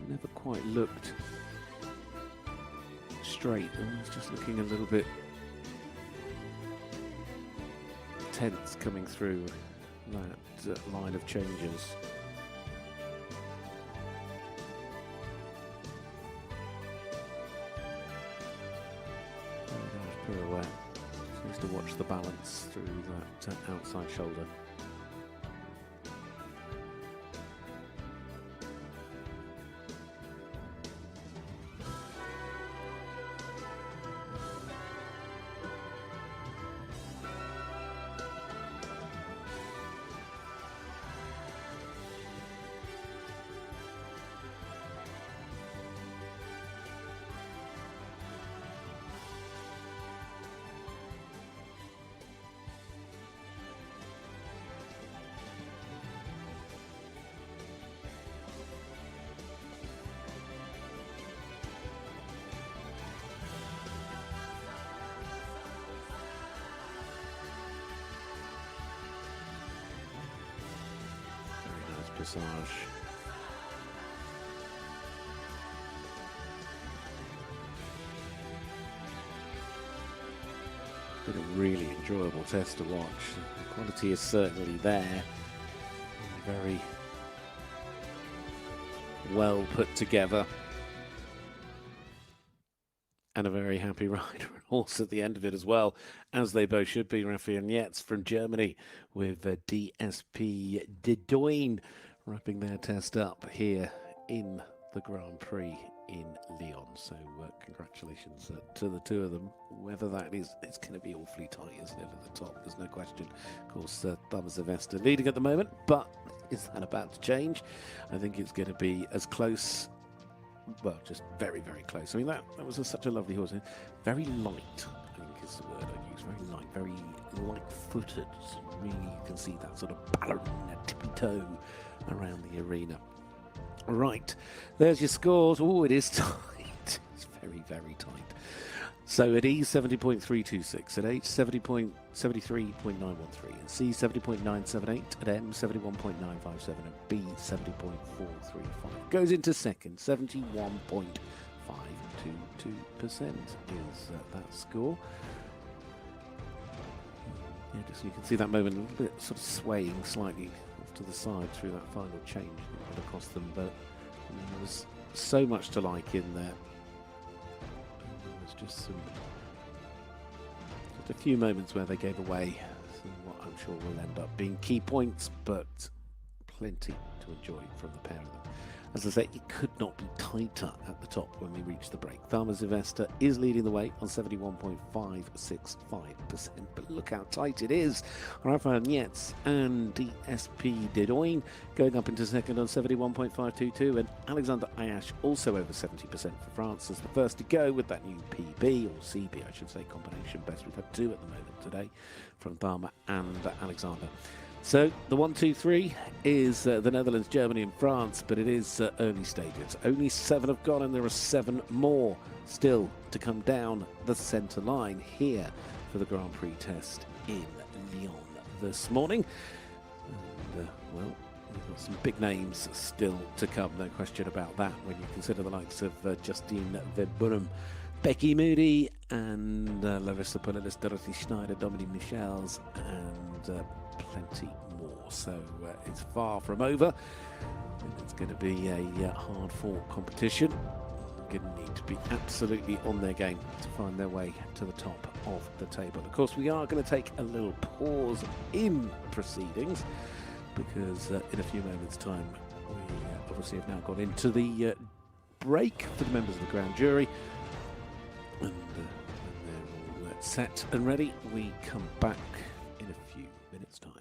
Never quite looked straight. It's just looking a little bit tense coming through that line of changes. Pirouette. Just needs to watch the balance through that outside shoulder. Dressage. Been a really enjoyable test to watch. The quality is certainly there. Very well put together. And a very happy rider and horse at the end of it as well, as they both should be. Raphael Netz from Germany with DSP de Doin wrapping their test up here in the Grand Prix in Lyon. So congratulations to the two of them. Whether that is, it's going to be awfully tight, isn't it, at the top? There's no question. Of course, Sylvester leading at the moment, but is that about to change? I think it's going to be as close. Well, just very, very close. I mean, that was such a lovely horse. Very light, I think is the word I use. Very light, very light-footed. Really, you can see that sort of ballerina, tippy toe around the arena. Right, there's your scores. Oh, it is tight. It's very, very tight. So at E, 70.326, at H, 70.73.913, at C, 70.978, at M, 71.957, at B, 70.435. Goes into second, 71.522% is that score. Yeah, just you can see that moment a little bit sort of swaying slightly off to the side through that final change that across them, but there was so much to like in there. Just a few moments where they gave away what I'm sure will end up being key points, but plenty to enjoy from the pair of them. As I say, it could not be tighter at the top when we reach the break. Sylvester is leading the way on 71.565%, but look how tight it is. Raphael Netz and DSP de Doin going up into second on 71.522, and Alexander Ayache also over 70% for France as the first to go with that new PB, or CB I should say, combination best. We've had two at the moment today from Dharma and Alexander. So the 1, 2, 3 is the Netherlands, Germany and France, but it is early stages. Only 7 have gone and there are 7 more still to come down the centre line here for the Grand Prix test in Lyon this morning. And, well, we've got some big names still to come, no question about that, when you consider the likes of Justine Verboomen Becky Moody and Larissa Pauliuis, Dorothy Schneider, Dominique Michiels, and plenty more. So it's far from over. It's going to be a hard-fought competition. Going to need to be absolutely on their game to find their way to the top of the table. Of course, we are going to take a little pause in proceedings because in a few moments' time, we obviously have now got into the break for the members of the grand jury. And when they're all set and ready, we come back in a few minutes' time.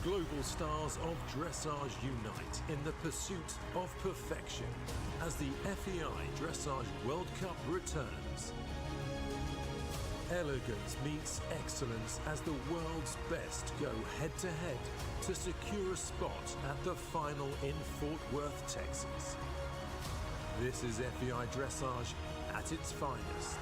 Global stars of dressage unite in the pursuit of perfection as the FEI Dressage World Cup returns. Elegance meets excellence as the world's best go head-to-head to secure a spot at the final in Fort Worth, Texas. This is FEI Dressage at its finest.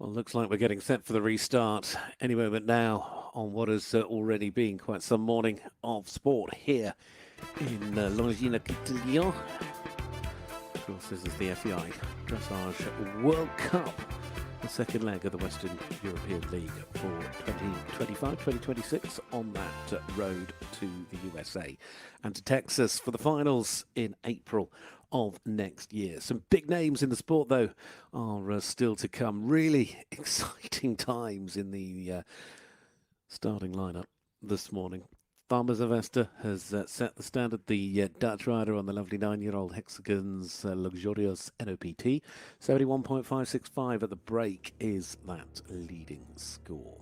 Well, looks like we're getting set for the restart any moment now on what has already been quite some morning of sport here in Longines Lyon. Of course, this is the FEI Dressage World Cup, the second leg of the Western European League for 2025-2026 on that road to the USA and to Texas for the finals in April of next year. Some big names in the sport, though, are still to come. Really exciting times in the starting lineup this morning. Farmer Sylvester has set the standard. The Dutch rider on the lovely 9-year-old Hexagon's luxurious NOPT. 71.565 at the break is that leading score.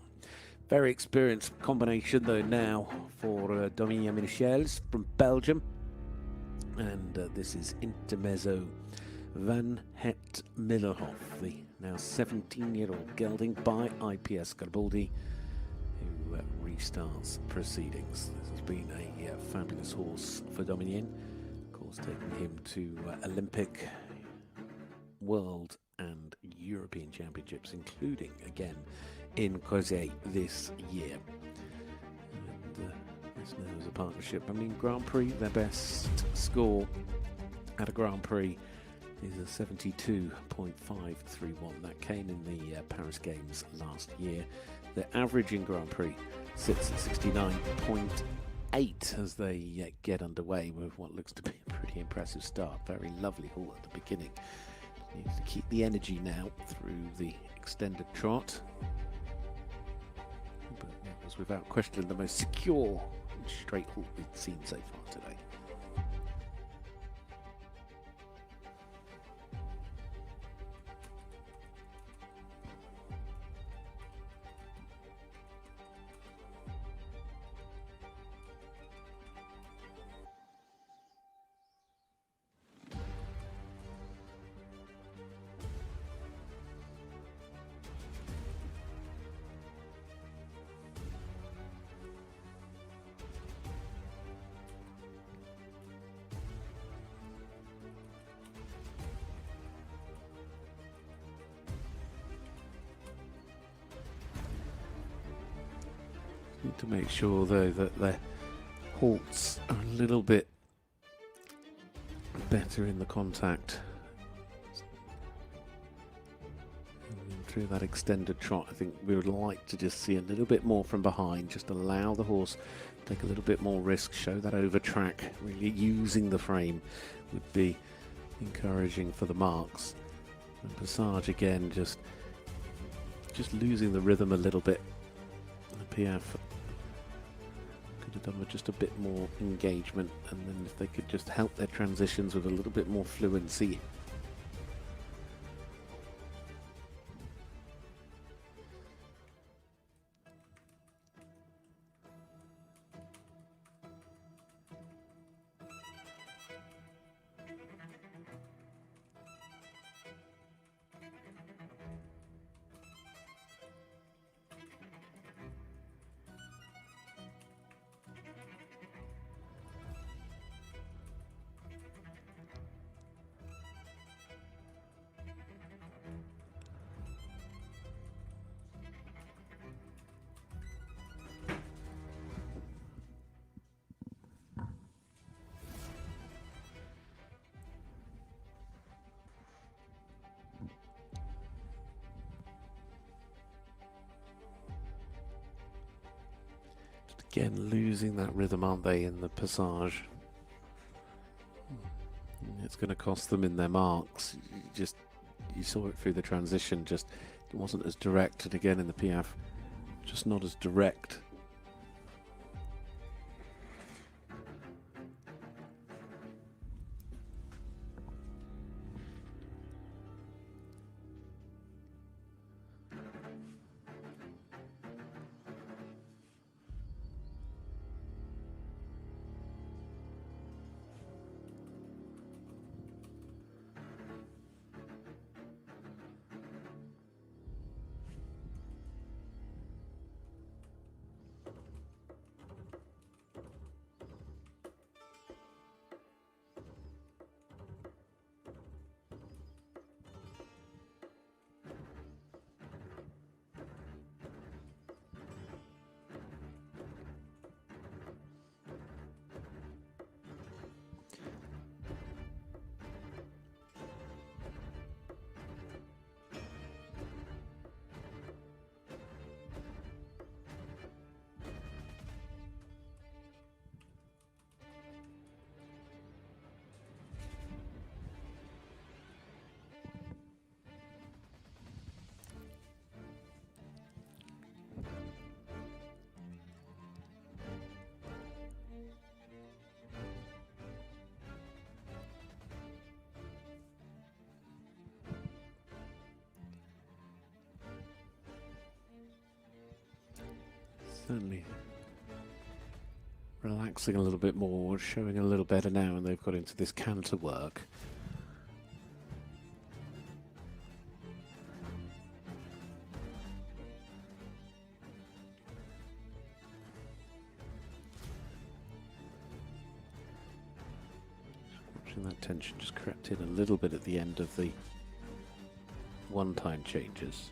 Very experienced combination, though, now for Dominique Michiels from Belgium. And this is Intermezzo Van Het Middelhoff, the now 17-year-old gelding by IPS Garibaldi, who restarts proceedings. This has been a fabulous horse for Dominique, of course, taking him to Olympic, World and European Championships, including again in Crozet this year. And this now is a partnership. I mean, Grand Prix, their best score at a Grand Prix is a 72.531. That came in the Paris Games last year. The average in Grand Prix sits at 69.8 as they get underway with what looks to be a pretty impressive start. Very lovely haul at the beginning. Needs to keep the energy now through the extended trot. But that was without question the most secure and straight haul we've seen so far today. Need to make sure, though, that the halts are a little bit better in the contact. And through that extended trot, I think we would like to just see a little bit more from behind, just allow the horse to take a little bit more risk, show that over track, really using the frame would be encouraging for the marks. And Passage again just just losing the rhythm a little bit. The PF could have done with just a bit more engagement, and then if they could just help their transitions with a little bit more fluency. Again, losing that rhythm, aren't they, in the passage? It's going to cost them in their marks. You saw it through the transition, just it wasn't as direct, and again in the PF, just not as direct. Certainly relaxing a little bit more, showing a little better now, and they've got into this canter work. Watching that tension just crept in a little bit at the end of the one-time changes.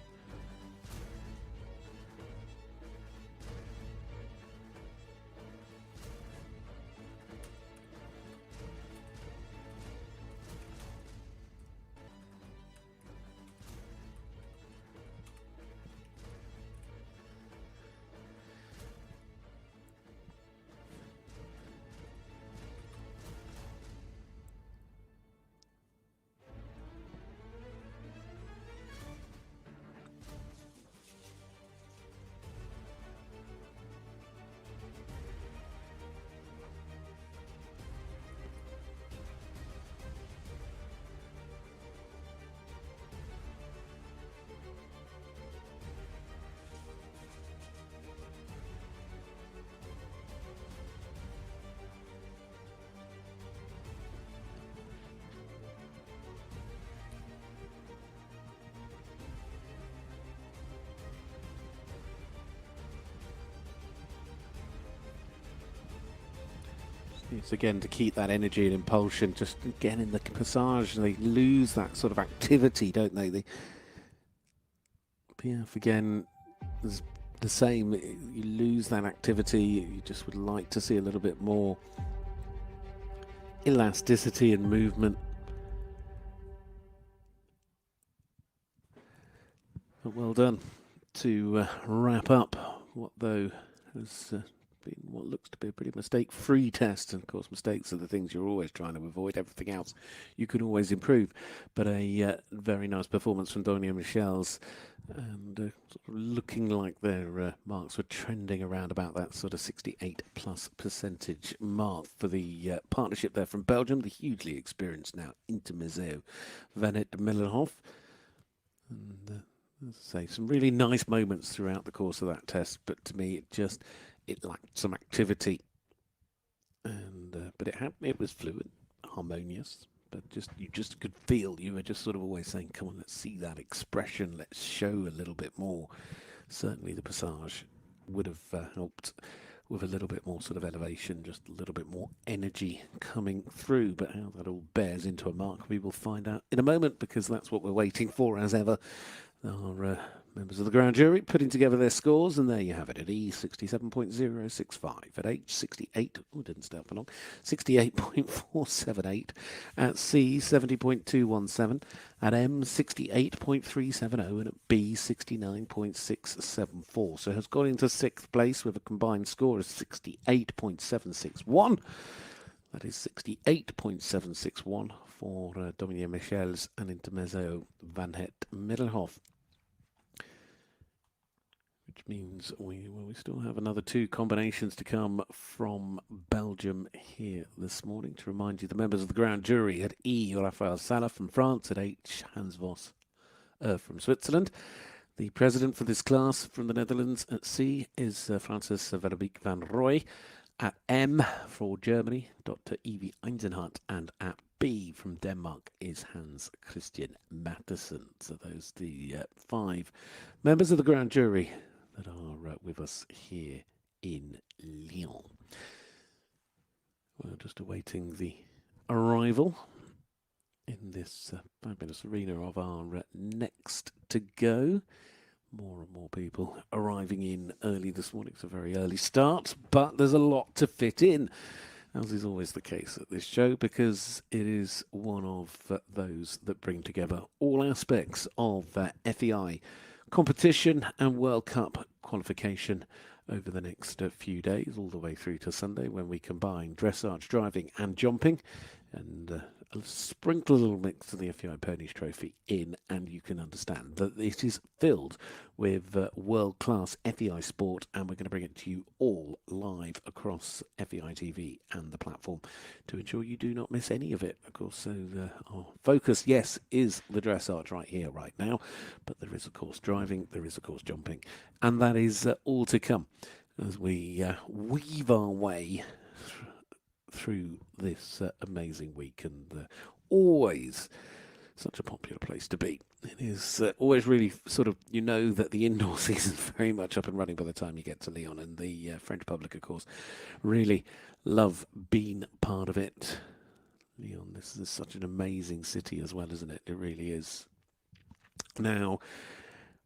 It's again to keep that energy and impulsion. Just again in the passage, they lose that sort of activity, don't they? The PF again is the same. You lose that activity. You just would like to see a little bit more elasticity and movement. But well done to wrap up what, though, has been what looks to be a pretty mistake-free test. And of course, mistakes are the things you're always trying to avoid. Everything else you can always improve. But a very nice performance from Michiels, and sort of looking like their marks were trending around about that sort of 68+% mark for the partnership there from Belgium, the hugely experienced now Intermezzo Van het Millenhof. And as I say, some really nice moments throughout the course of that test, but to me it lacked some activity, and but it was fluid, harmonious, but you just could feel, you were just sort of always saying, come on, let's see that expression, let's show a little bit more. Certainly the passage would have helped with a little bit more sort of elevation, just a little bit more energy coming through. But how that all bears into a mark, we will find out in a moment, because that's what we're waiting for as ever. Our members of the ground jury putting together their scores, and there you have it. At E, 67.065. At H, 68. Oh, didn't stay up for long. 68.478. At C, 70.217. At M, 68.370. And at B, 69.674. So has got into 6th place with a combined score of 68.761. That is 68.761 for Michiels and Intermezzo Van het Middelhof. Which means we still have another 2 combinations to come from Belgium here this morning. To remind you, the members of the ground jury: at E, Raphael Salah from France; at H, Hans Voss from Switzerland. The president for this class from the Netherlands. At C is Francis Verwimp van Rooij. At M for Germany, Dr. Evie Einzenhardt, and at B from Denmark is Hans Christian Matteson. So those are the 5 members of the grand jury that are with us here in Lyon. We're just awaiting the arrival in this fabulous arena of our next to go. More and more people arriving in early this morning. It's a very early start, but there's a lot to fit in, as is always the case at this show, because it is one of those that bring together all aspects of FEI competition and World Cup qualification over the next few days, all the way through to Sunday, when we combine dressage, driving and jumping, and sprinkle a little mix of the FEI Ponies Trophy in, and you can understand that it is filled with world-class FEI sport, and we're going to bring it to you all live across FEI TV and the platform to ensure you do not miss any of it. Of course, so our focus, yes, is the dressage right here, right now, but there is, of course, driving, there is, of course, jumping, and that is all to come as we weave our way through this amazing week, and always such a popular place to be. It is always really sort of, you know, that the indoor season is very much up and running by the time you get to Lyon, and the French public, of course, really love being part of it. Lyon, this is such an amazing city as well, isn't it? It really is. Now,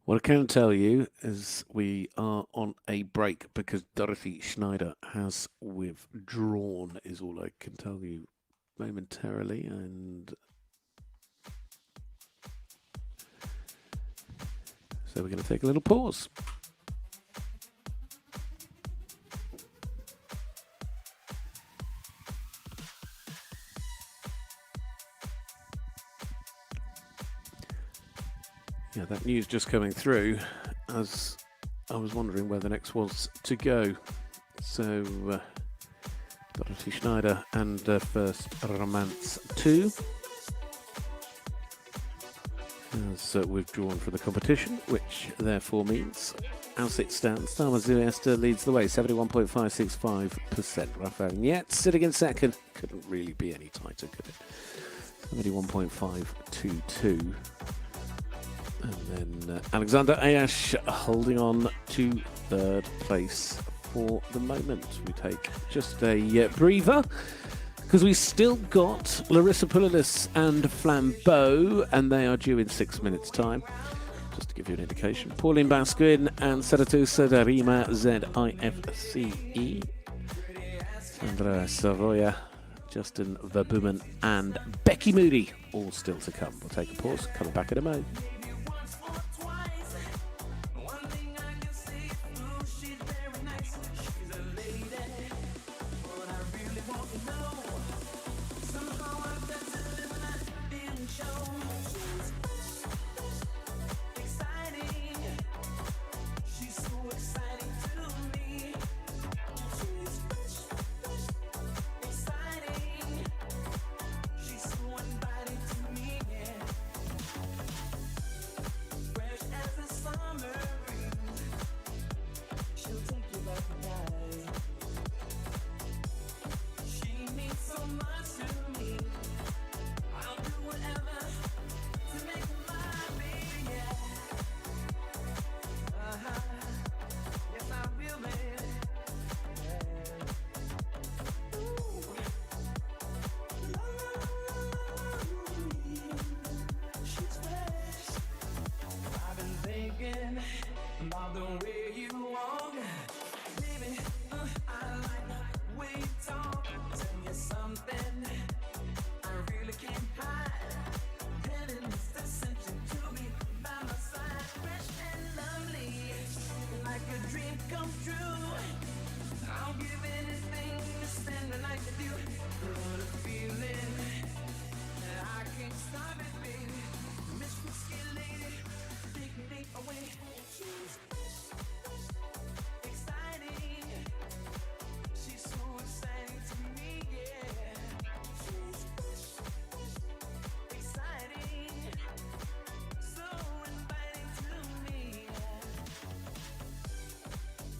what I can tell you is we are on a break because Dorothy Schneider has withdrawn, is all I can tell you momentarily. And so we're going to take a little pause. Yeah, that news just coming through as I was wondering where the next was to go. So, Dorothy Schneider and First Romance 2 has withdrawn from the competition, which therefore means, as it stands, Tamazu Esther leads the way, 71.565%. Rafael Netz sitting in second. Couldn't really be any tighter, could it? 71.522. And then Alexander Ayache holding on to 3rd place for the moment. We take just a breather because we still got Larissa Pauliuis and Flambeau, and they are due in 6 minutes' time. Just to give you an indication. Pauline Basquin and Seratusa Darima ZIFCE. Sandra Savoya, Justin Verboomen, and Becky Moody, all still to come. We'll take a pause, coming back in a moment. where you walk. Baby, I like the way you talk. Tell me something I really can't hide. Heaven is destined to be by my side. Fresh and lovely, like a dream come true. I'll give anything to spend the night with you. What a feeling, I can't stop it, baby. Miss Whiskey Lady, take me away. She's exciting. She's so exciting to me, yeah. She's exciting, so inviting to me.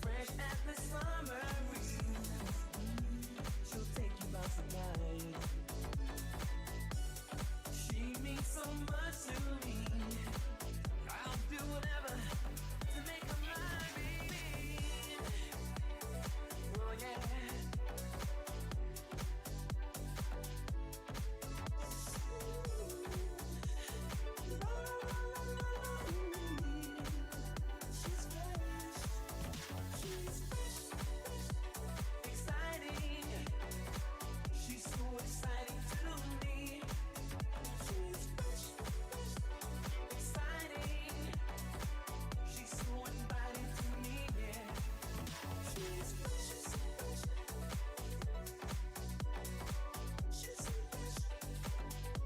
Fresh as the summer breeze, she'll take you by surprise. She means so much to me. I'll do whatever to make her mine, baby. Oh yeah. She's fresh. She's exciting. She's so exciting to me. She's exciting. She's so inviting to me, yeah. She's fresh. She's so fresh.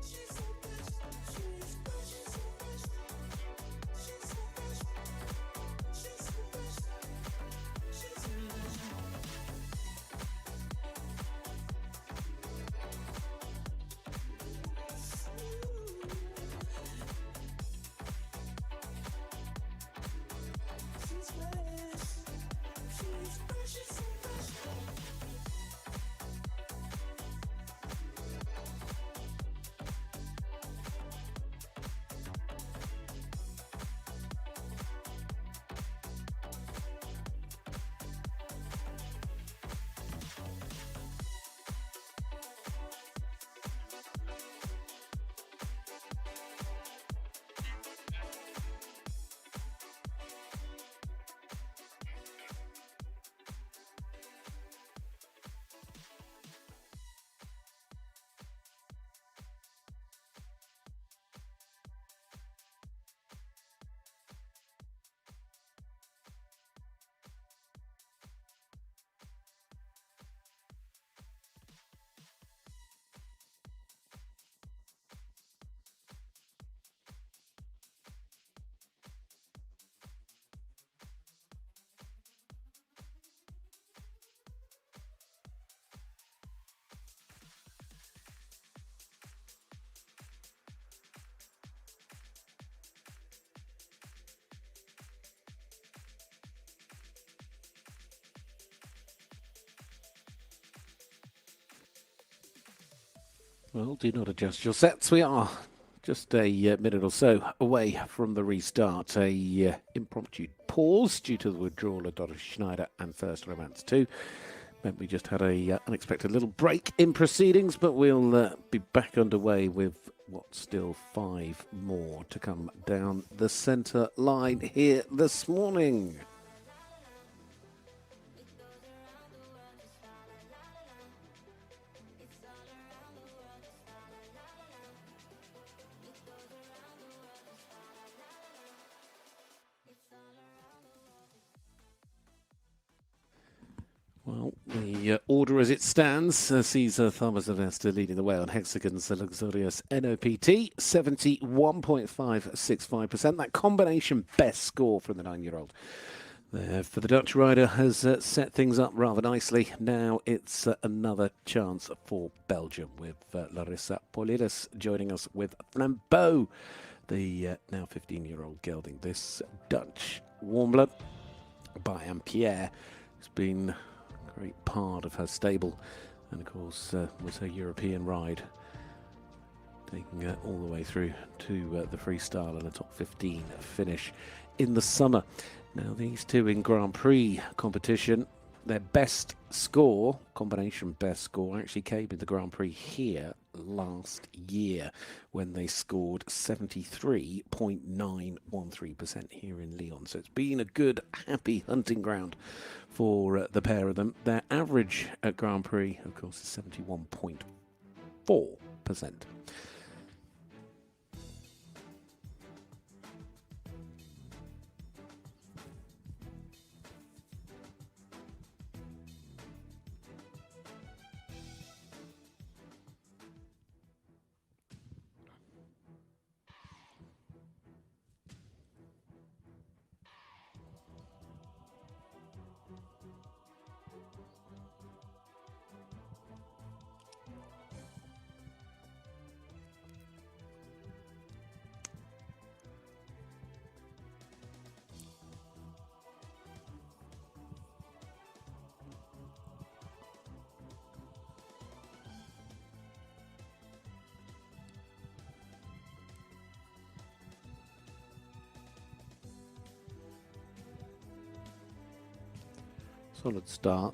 She's so fresh. She's so fresh. She's fresh. She's so fresh. She's so fresh. She's so fresh. She's so fresh. She's fresh. She's fresh. She's so fresh. Well, do not adjust your sets. We are just a minute or so away from the restart. A impromptu pause due to the withdrawal of Doris Schneider and First Romance 2. Meant we just had a unexpected little break in proceedings, but we'll be back underway with what's still 5 more to come down the centre line here this morning. Well, the order as it stands sees Thomas Sylvester leading the way on hexagons, the luxurious NOPT, 71.565%. That combination best score from the 9-year-old. There for the Dutch rider has set things up rather nicely. Now it's another chance for Belgium with Larissa Pauliuis joining us with Flambeau, the now 15-year-old gelding. This Dutch warm blood by Ampere has been a great part of her stable, and of course was her European ride, taking all the way through to the freestyle and a top 15 finish in the summer. Now these two in Grand Prix competition, their best score, combination best score, actually came in the Grand Prix here last year when they scored 73.913% here in Lyon. So it's been a good, happy hunting ground for the pair of them. Their average at Grand Prix, of course, is 71.4%. Solid start.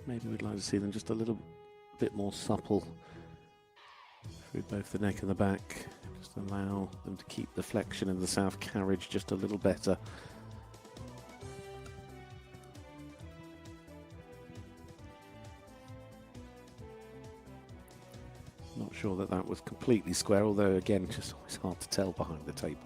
Maybe we'd like to see them just a little bit more supple through both the neck and the back. Just allow them to keep the flexion in the south carriage just a little better. Not sure that that was completely square, although again, just always hard to tell behind the table.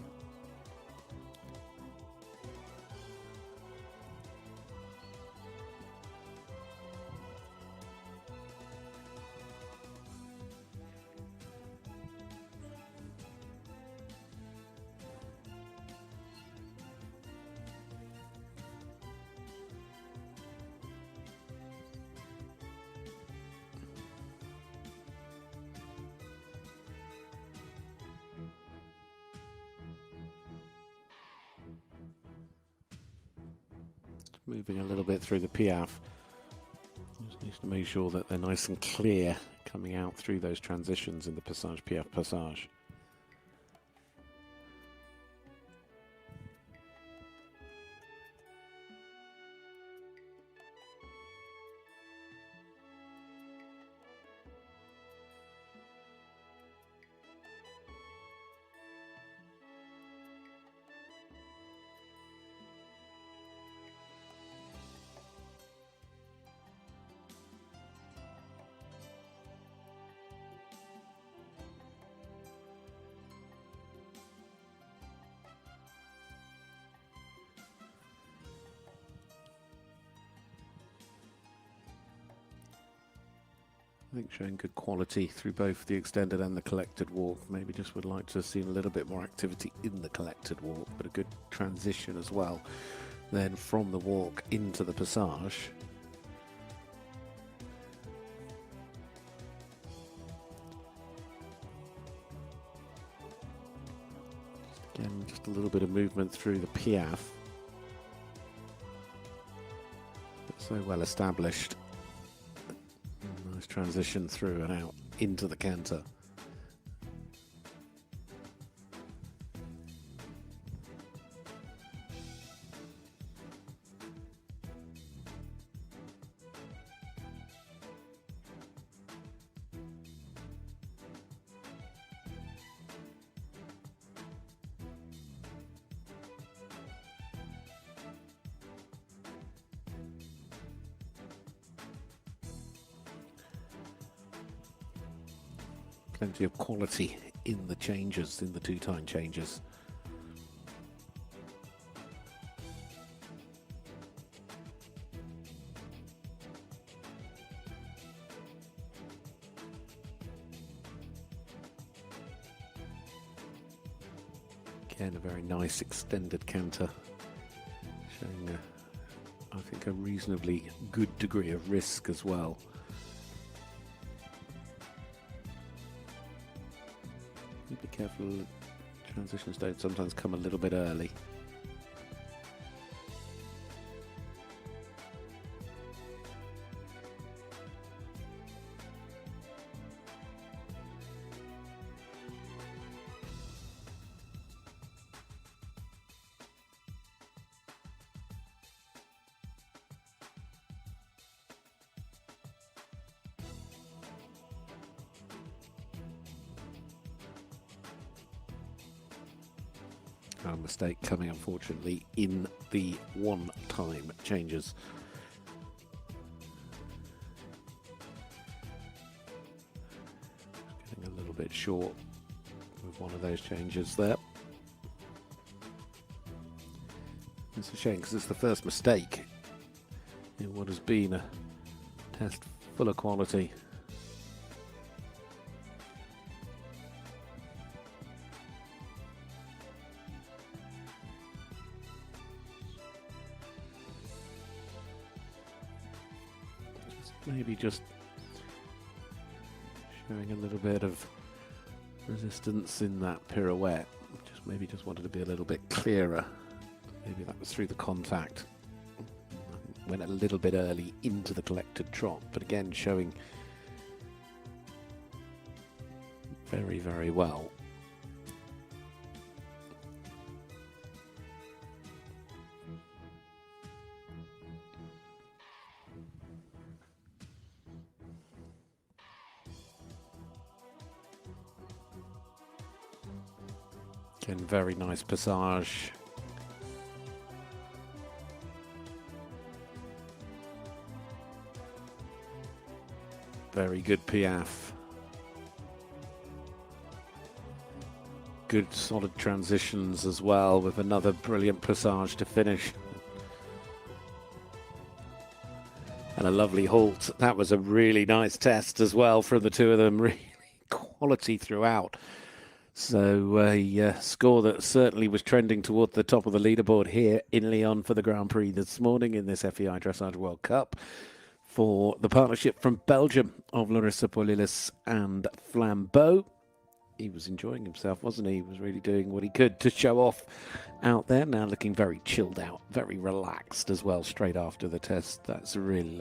Moving a little bit through the piaffe. Just needs to make sure that they're nice and clear coming out through those transitions in the passage, piaffe passage. I think showing good quality through both the extended and the collected walk. Maybe just would like to have seen a little bit more activity in the collected walk, but a good transition as well. Then from the walk into the passage. Again, just a little bit of movement through the piaffe. But so well established. Nice transition through and out into the canter. Plenty of quality in the changes, in the two-time changes. Again, a very nice extended canter, showing, I think, a reasonably good degree of risk as well. Be careful, transitions don't sometimes come a little bit early. Our mistake coming, unfortunately, in the one-time changes. Getting a little bit short with one of those changes there. It's a shame because it's the first mistake in what has been a test full of quality. Maybe just showing a little bit of resistance in that pirouette. Maybe just wanted to be a little bit clearer. Maybe that was through the contact. Went a little bit early into the collected trot, but again showing very, very well. Again, very nice passage. Very good piaffe. Good solid transitions as well, with another brilliant passage to finish. And a lovely halt. That was a really nice test as well from the two of them. Really quality throughout. So a score that certainly was trending toward the top of the leaderboard here in Lyon for the Grand Prix this morning in this FEI Dressage World Cup. For the partnership from Belgium of Larissa Pauliuis and Flambeau. He was enjoying himself, wasn't he? He was really doing what he could to show off out there. Now looking very chilled out, very relaxed as well straight after the test. That's a really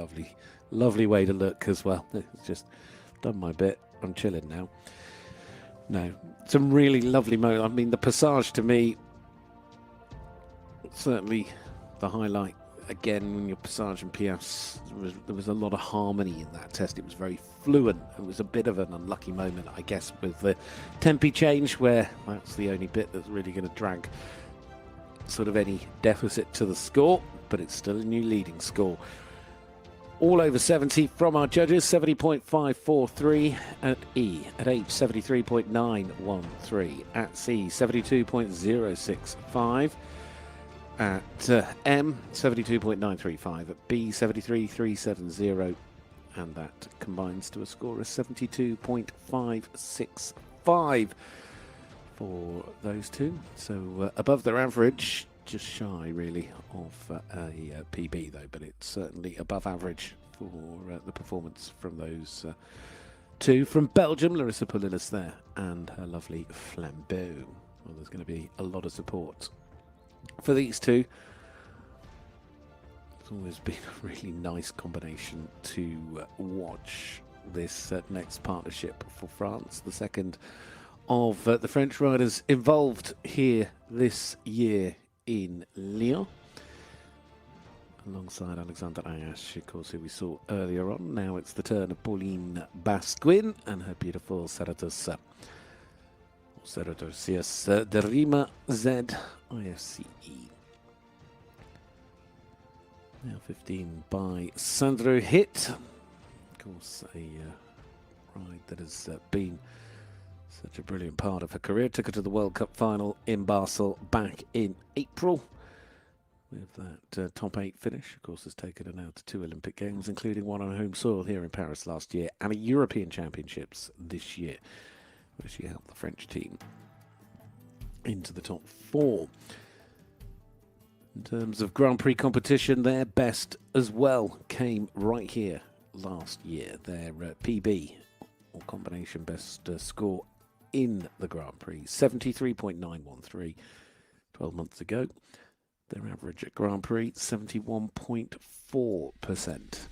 lovely way to look as well. It's just done my bit. I'm chilling now. No, some really lovely moments. I mean, the passage to me, certainly the highlight. Again, when your passage and piaffes, there was a lot of harmony in that test. It was very fluent. It was a bit of an unlucky moment, I guess, with the tempi change, where that's the only bit that's really going to drag sort of any deficit to the score, but it's still a new leading score. All over 70 from our judges, 70.543 at E, at H 73.913, at C 72.065. At M, 72.935, at B, 73.370, and that combines to a score of 72.565 for those two. So above their average, just shy really of a PB though, but it's certainly above average for the performance from those two. From Belgium, Larissa Pauliuis there, and her lovely Flambeau. Well, there's going to be a lot of support for these two. It's always been a really nice combination to watch this next partnership for France, the second of the French riders involved here this year in Lyon, alongside Alexander Ayache, of course, who we saw earlier on. Now it's the turn of Pauline Basquin and her beautiful Ceratosa. Ceratosius de Rima Z IFCE. Now 15 by Sandro Hit. Of course, a ride that has been such a brilliant part of her career. Took her to the World Cup final in Basel back in April. With that top 8 finish, of course, has taken her now to 2 Olympic Games, including one on home soil here in Paris last year, and a European Championships this year, where she helped the French team into the top 4. In terms of Grand Prix competition, their best as well came right here last year. Their PB, or combination best score in the Grand Prix, 73.913 12 months ago. Their average at Grand Prix, 71.4%.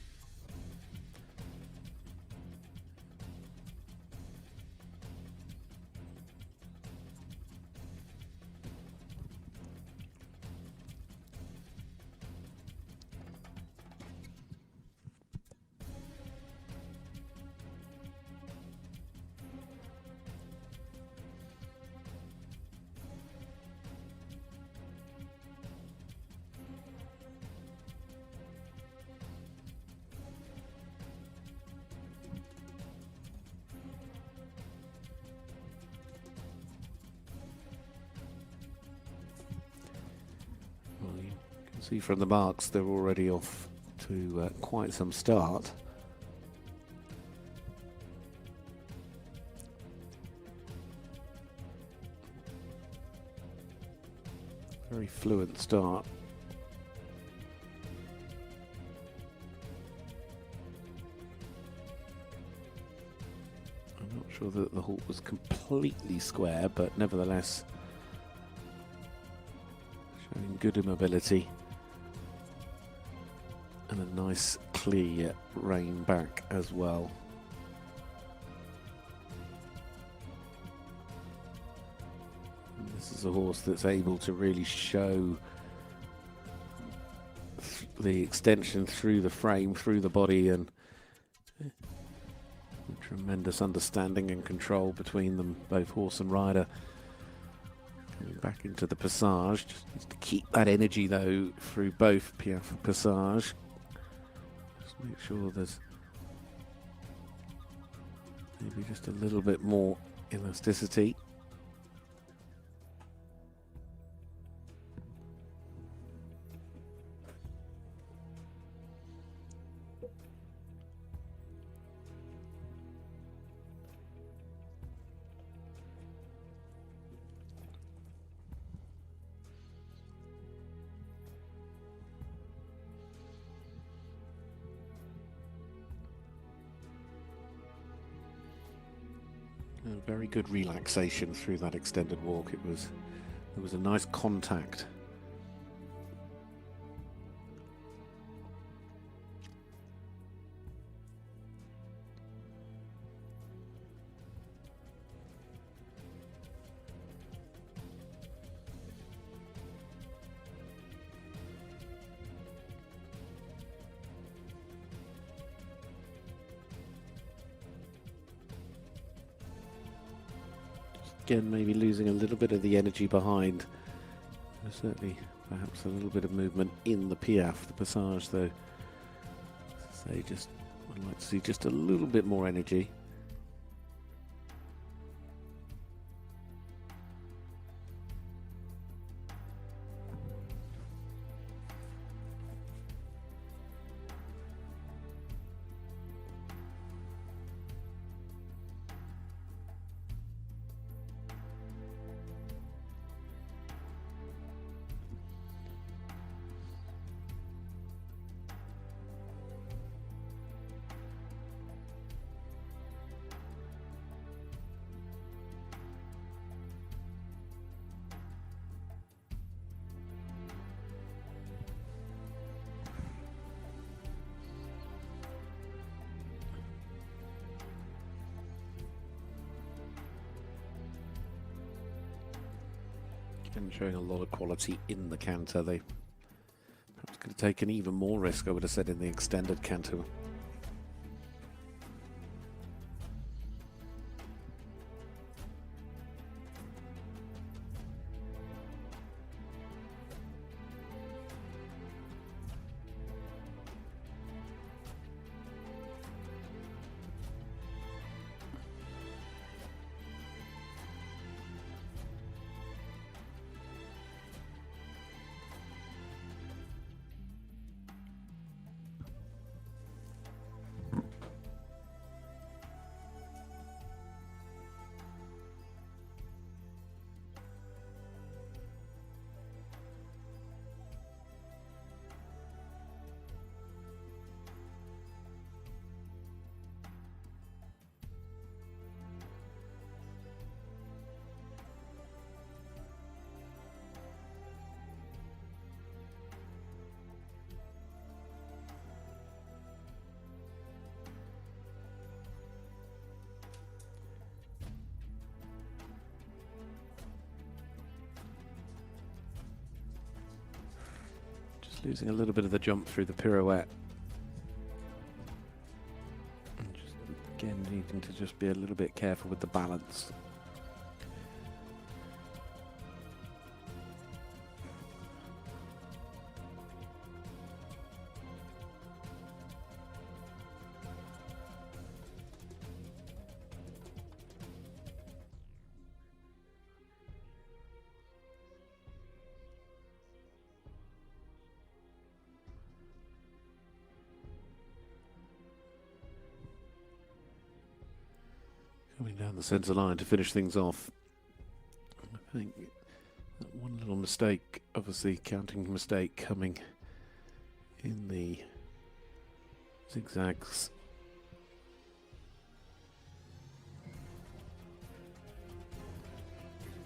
See from the marks, they're already off to quite some start. Very fluent start. I'm not sure that the halt was completely square, but nevertheless showing good immobility and a nice clear rein back as well. This is a horse that's able to really show the extension through the frame, through the body, and tremendous understanding and control between them, both horse and rider. Coming back into the passage, just needs to keep that energy though through both Piaffe and Passage. Just make sure there's maybe just a little bit more elasticity. A very good relaxation through that extended walk. There was a nice contact. Again, maybe losing a little bit of the energy behind. There's certainly perhaps a little bit of movement in the Piaffe. The Passage, though, say, just I'd like to see just a little bit more energy. And showing a lot of quality in the canter. They perhaps could have taken even more risk, I would have said, in the extended canter. Losing a little bit of the jump through the pirouette. And just again needing to just be a little bit careful with the balance. Coming down the centre line to finish things off. I think that one little mistake, obviously counting mistake coming in the zigzags.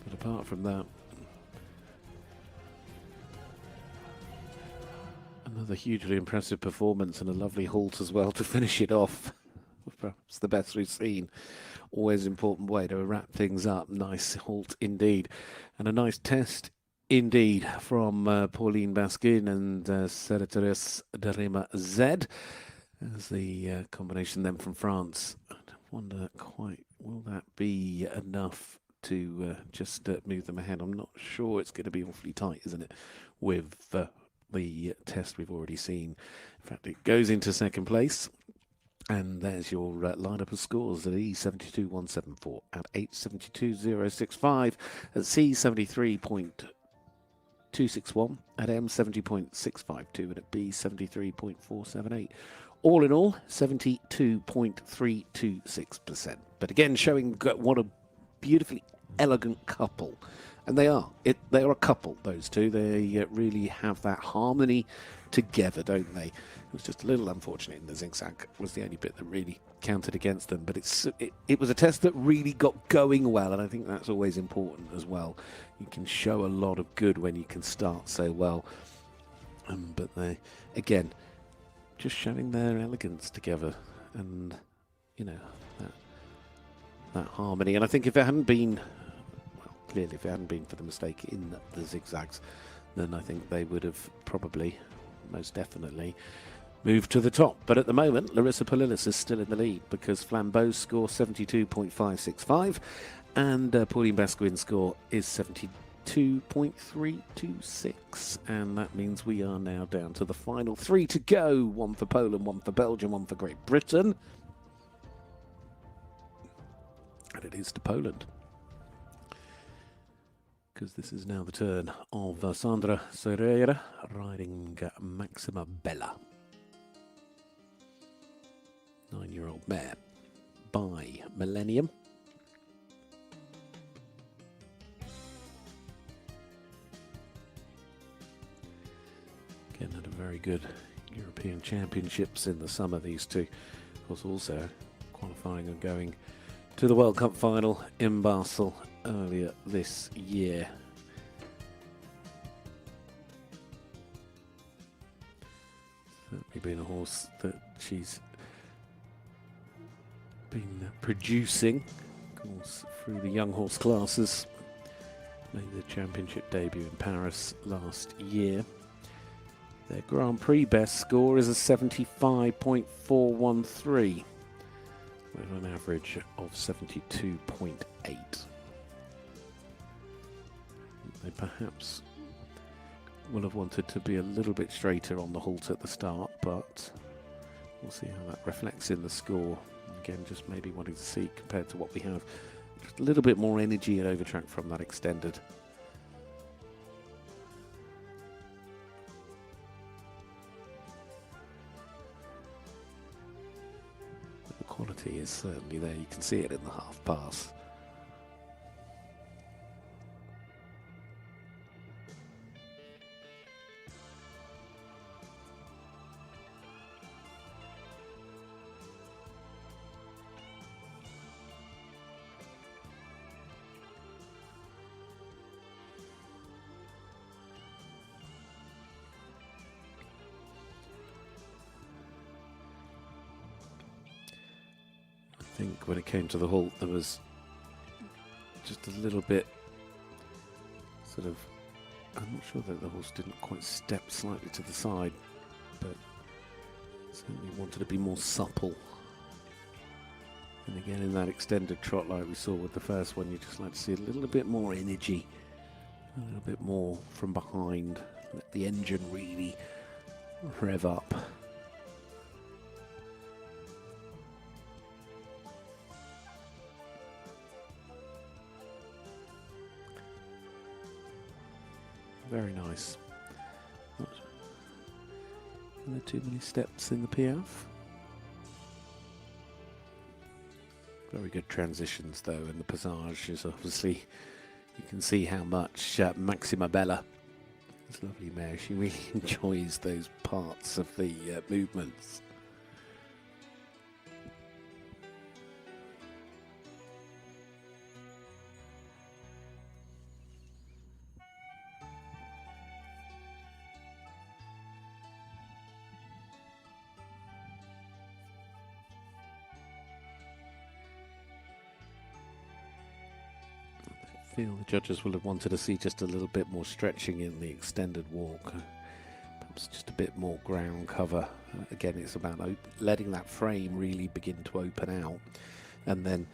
But apart from that, another hugely impressive performance and a lovely halt as well to finish it off. Perhaps the best we've seen. Always important way to wrap things up. Nice halt indeed. And a nice test indeed from Pauline Basquin and Senatoress Darima Z as the combination then from France. I wonder quite, will that be enough to just move them ahead? I'm not sure. It's going to be awfully tight, isn't it, with the test we've already seen. In fact, it goes into second place. And there's your lineup of scores at E72.174, at H72.065, at C73.261, at M70.652, and at B73.478. All in all, 72.326%. But again, showing what a beautifully elegant couple. And they are. They are a couple, those two. They really have that harmony together, don't they? It was just a little unfortunate in the zigzag. Was the only bit that really counted against them. But it was a test that really got going well, and I think that's always important as well. You can show a lot of good when you can start so well. But they, again, just showing their elegance together, and you know that harmony. And I think if it hadn't been, well, clearly if it hadn't been for the mistake in the zigzags, then I think they would have probably, most definitely, moved to the top. But at the moment, Larissa Pauliuis is still in the lead because Flambeau's score 72.565 and Pauline Basquin's score is 72.326. And that means we are now down to the final three to go. One for Poland, one for Belgium, one for Great Britain. And it is to Poland, because this is now the turn of Sandra Serreira riding Maxima Bella. 9-year-old mare by Millennium. Again, had a very good European Championships in the summer, these two. Of course, also qualifying and going to the World Cup final in Basel earlier this year. Certainly been a horse that she's been producing, of course, through the young horse classes. Made the championship debut in Paris last year. Their Grand Prix best score is a 75.413, with an average of 72.8. They perhaps will have wanted to be a little bit straighter on the halt at the start, but we'll see how that reflects in the score. Again, just maybe wanting to see, compared to what we have, just a little bit more energy at overtrack from that extended. The quality is certainly there. You can see it in the half pass. I think when it came to the halt, there was just a little bit sort of, I'm not sure that the horse didn't quite step slightly to the side, but certainly wanted to be more supple. And again, in that extended trot like we saw with the first one, you just like to see a little bit more energy, a little bit more from behind, let the engine really rev up. Very nice. Are there too many steps in the Piaffe? Very good transitions though, and the passage is obviously, you can see how much Maxima Bella, this lovely mare, she really enjoys those parts of the movements. I feel the judges will have wanted to see just a little bit more stretching in the extended walk, perhaps just a bit more ground cover. Again, it's about letting that frame really begin to open out, and then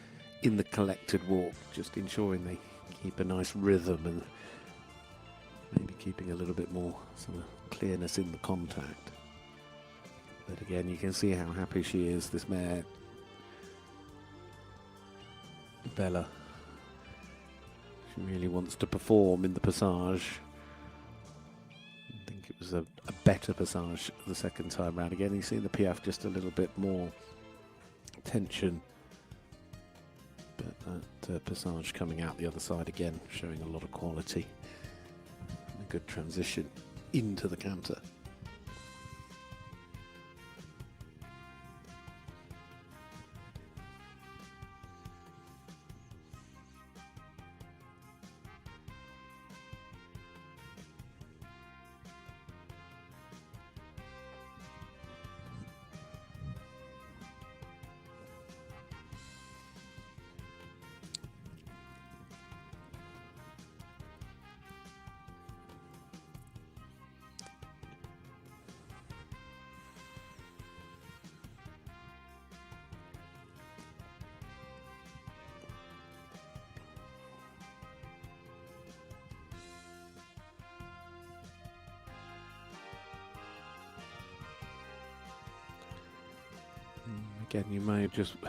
in the collected walk, just ensuring they keep a nice rhythm and maybe keeping a little bit more sort of clearness in the contact. But again, you can see how happy she is, this mare, Bella. She really wants to perform in the passage. I think it was a better passage the second time round. Again, you see the Piaffe just a little bit more tension. But that passage coming out the other side again, showing a lot of quality. And a good transition into the canter. Again, you may have just, I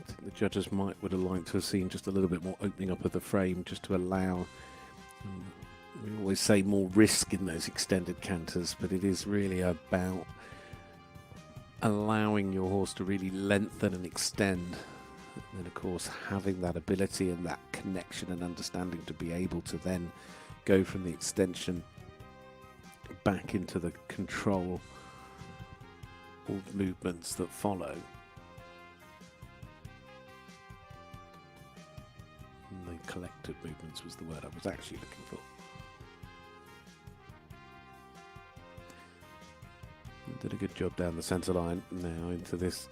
think the judges would have liked to have seen just a little bit more opening up of the frame, just to allow, we always say more risk in those extended canters, but it is really about allowing your horse to really lengthen and extend, and then of course having that ability and that connection and understanding to be able to then go from the extension back into the control all movements that follow. And the collected movements was the word I was actually looking for. Did a good job down the centre line. Now into this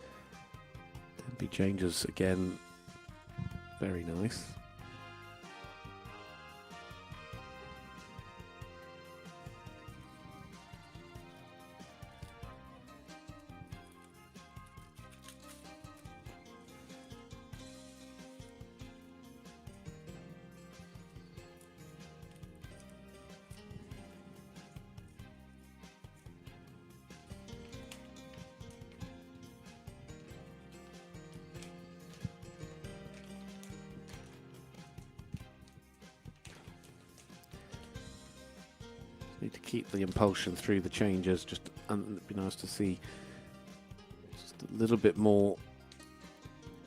tempi changes again. Very nice. Need to keep the impulsion through the changes, just it'd be nice to see just a little bit more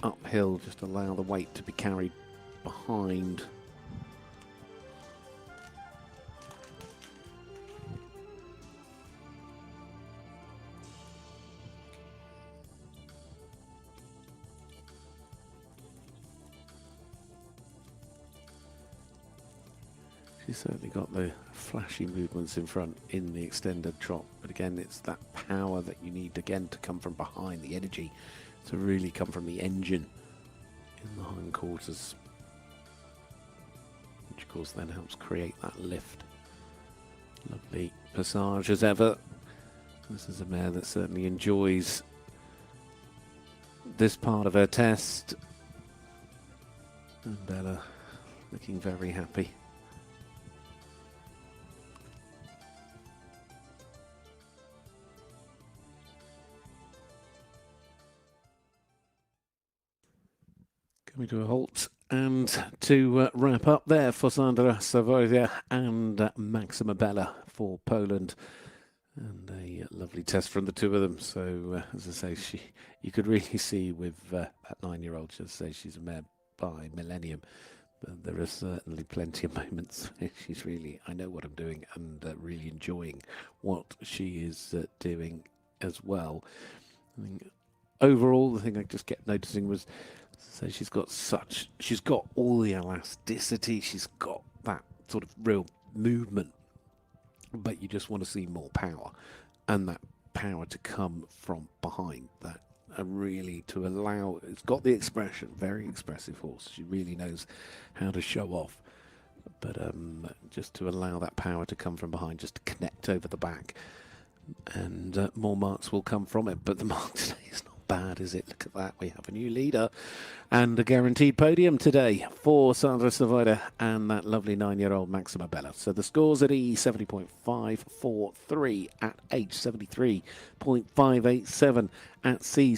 uphill, just allow the weight to be carried behind. She's certainly got the flashy movements in front in the extended trot, but again it's that power that you need again to come from behind, the energy to really come from the engine in the hindquarters, which of course then helps create that lift. Lovely passage as ever. This is a mare that certainly enjoys this part of her test, and Bella looking very happy. Coming to a halt and to wrap up there for Sandra Sysojeva and Maxima Bella for Poland. And a lovely test from the two of them. So, as I say, you could really see with that 9-year-old, just say she's a mare by millennium. But there are certainly plenty of moments where she's really, I know what I'm doing, and really enjoying what she is doing as well. I think overall, the thing I just kept noticing was, so she's got all the elasticity, she's got that sort of real movement, but you just want to see more power, and that power to come from behind, that really to allow, it's got the expression, very expressive horse, she really knows how to show off, but just to allow that power to come from behind, just to connect over the back, and more marks will come from it. But the mark today is not bad, is it? Look at that, we have a new leader and a guaranteed podium today for Sandra Savoida and that lovely 9-year-old Maxima Bella. So the scores at E 70.543, at H 73.587, at C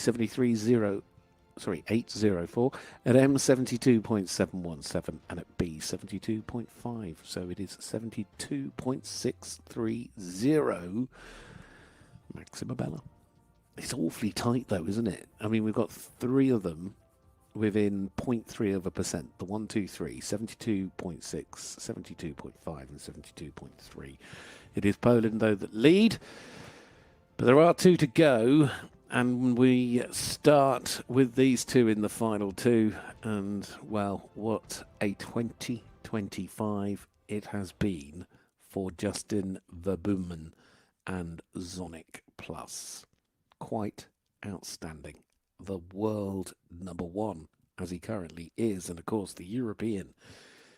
804, at M 72.717, and at B 72.5. So it is 72.630 Maxima Bella. It's awfully tight though, isn't it? I mean, we've got 3 of them within 0.3%. The 1, 2, 3, 72.6, 72.5 and 72.3. It is Poland though that lead, but there are 2 to go, and we start with these 2 in the final 2, and well, what a 2025 it has been for Justin Verboomen and Zonic Plus. Quite outstanding. The world #1, as he currently is, and of course the European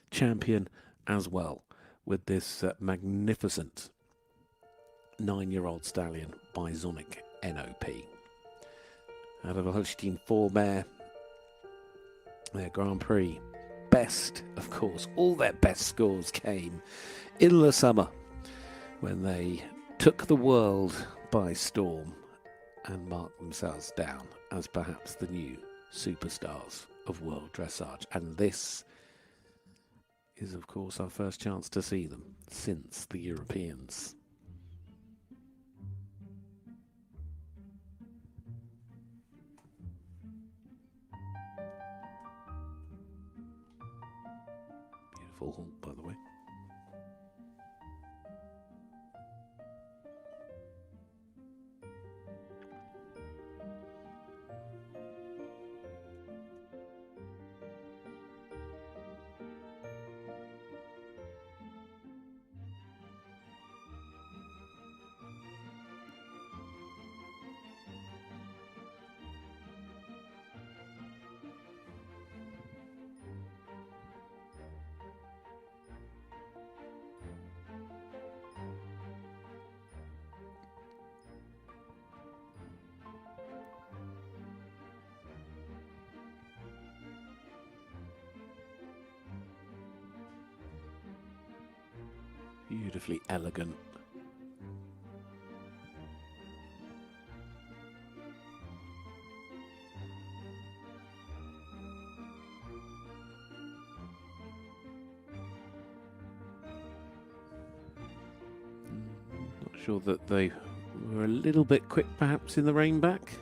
champion as well, with this magnificent 9-year-old stallion by Zonic NOP. Out of a Holstein 4 mare, their Grand Prix best, of course, all their best scores came in the summer when they took the world by storm and marked themselves down as perhaps the new superstars of world dressage. And this is, of course, our first chance to see them since the Europeans. Beautiful halt, by the way. Beautifully elegant. Not sure that they were a little bit quick perhaps in the rein back.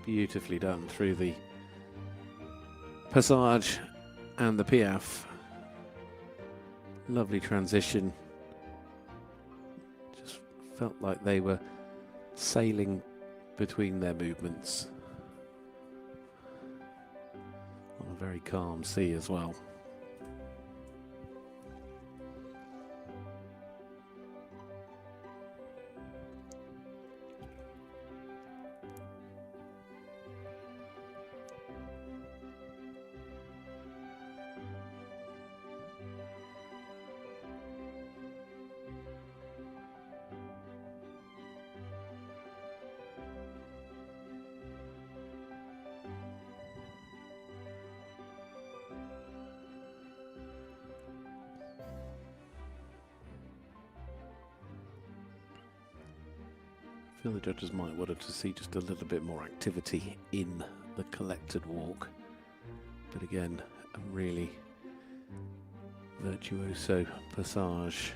Beautifully done through the Passage and the Piaffe. Lovely transition. Just felt like they were sailing between their movements on a very calm sea as well. feel the judges might want to see just a little bit more activity in the collected walk. But again, a really virtuoso passage.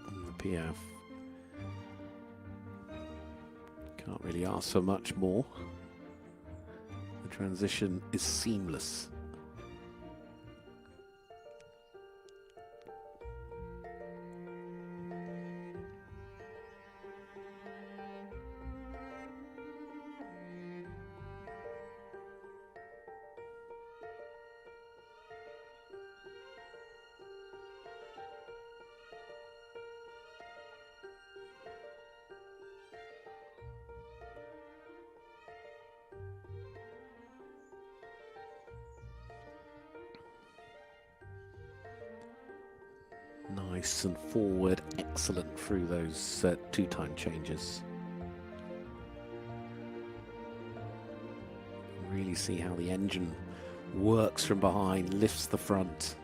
And the Piaf can't really ask for much more. The transition is seamless. Nice and forward, excellent through those two-time changes. Really see how the engine works from behind, lifts the front.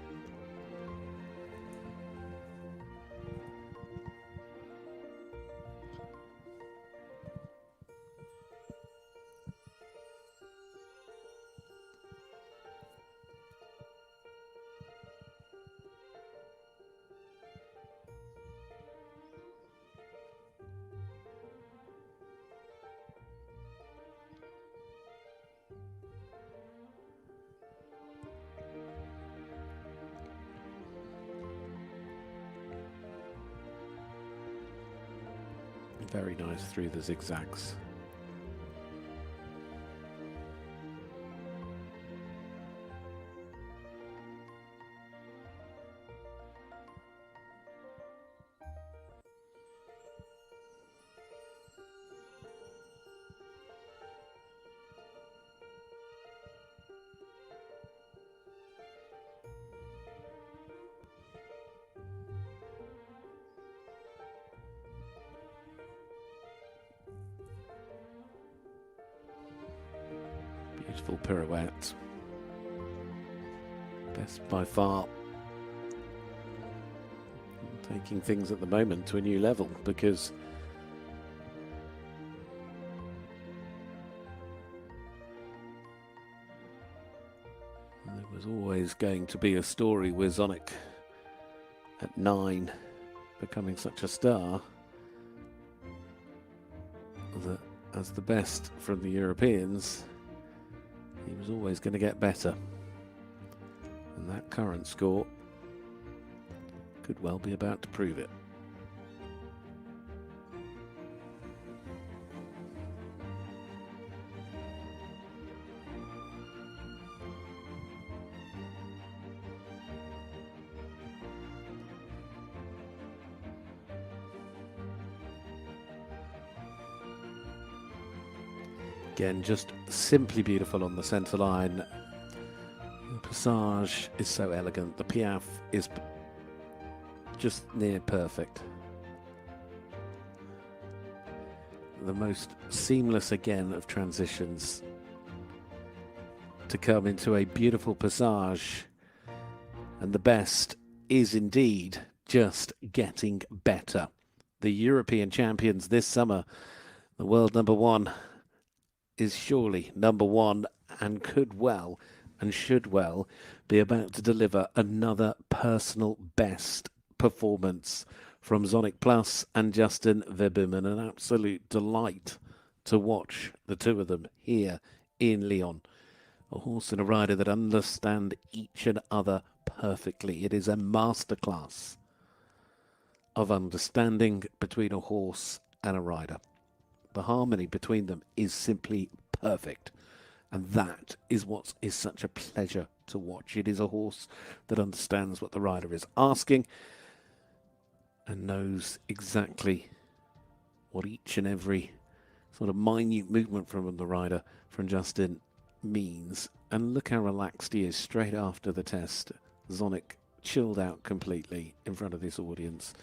Very nice through the zigzags. Beautiful pirouette. Best by far. Taking things at the moment to a new level, because there was always going to be a story with Zonic at 9 becoming such a star that as the best from the Europeans, he was always going to get better. And that current score could well be about to prove it. Again, just simply beautiful on the centre line. The passage is so elegant. The Piaf is just near perfect. The most seamless again of transitions to come into a beautiful passage. And the best is indeed just getting better. The European champions this summer, the world number one, is surely number one and could well and should well be about to deliver another personal best performance from Zonic Plus and Justin Verboomen. An absolute delight to watch the two of them here in Lyon. A horse and a rider that understand each and other perfectly. It is a masterclass of understanding between a horse and a rider. The harmony between them is simply perfect. And that is what is such a pleasure to watch. It is a horse that understands what the rider is asking and knows exactly what each and every sort of minute movement from the rider, from Justin, means. And look how relaxed he is straight after the test. Zonic chilled out completely in front of this audience.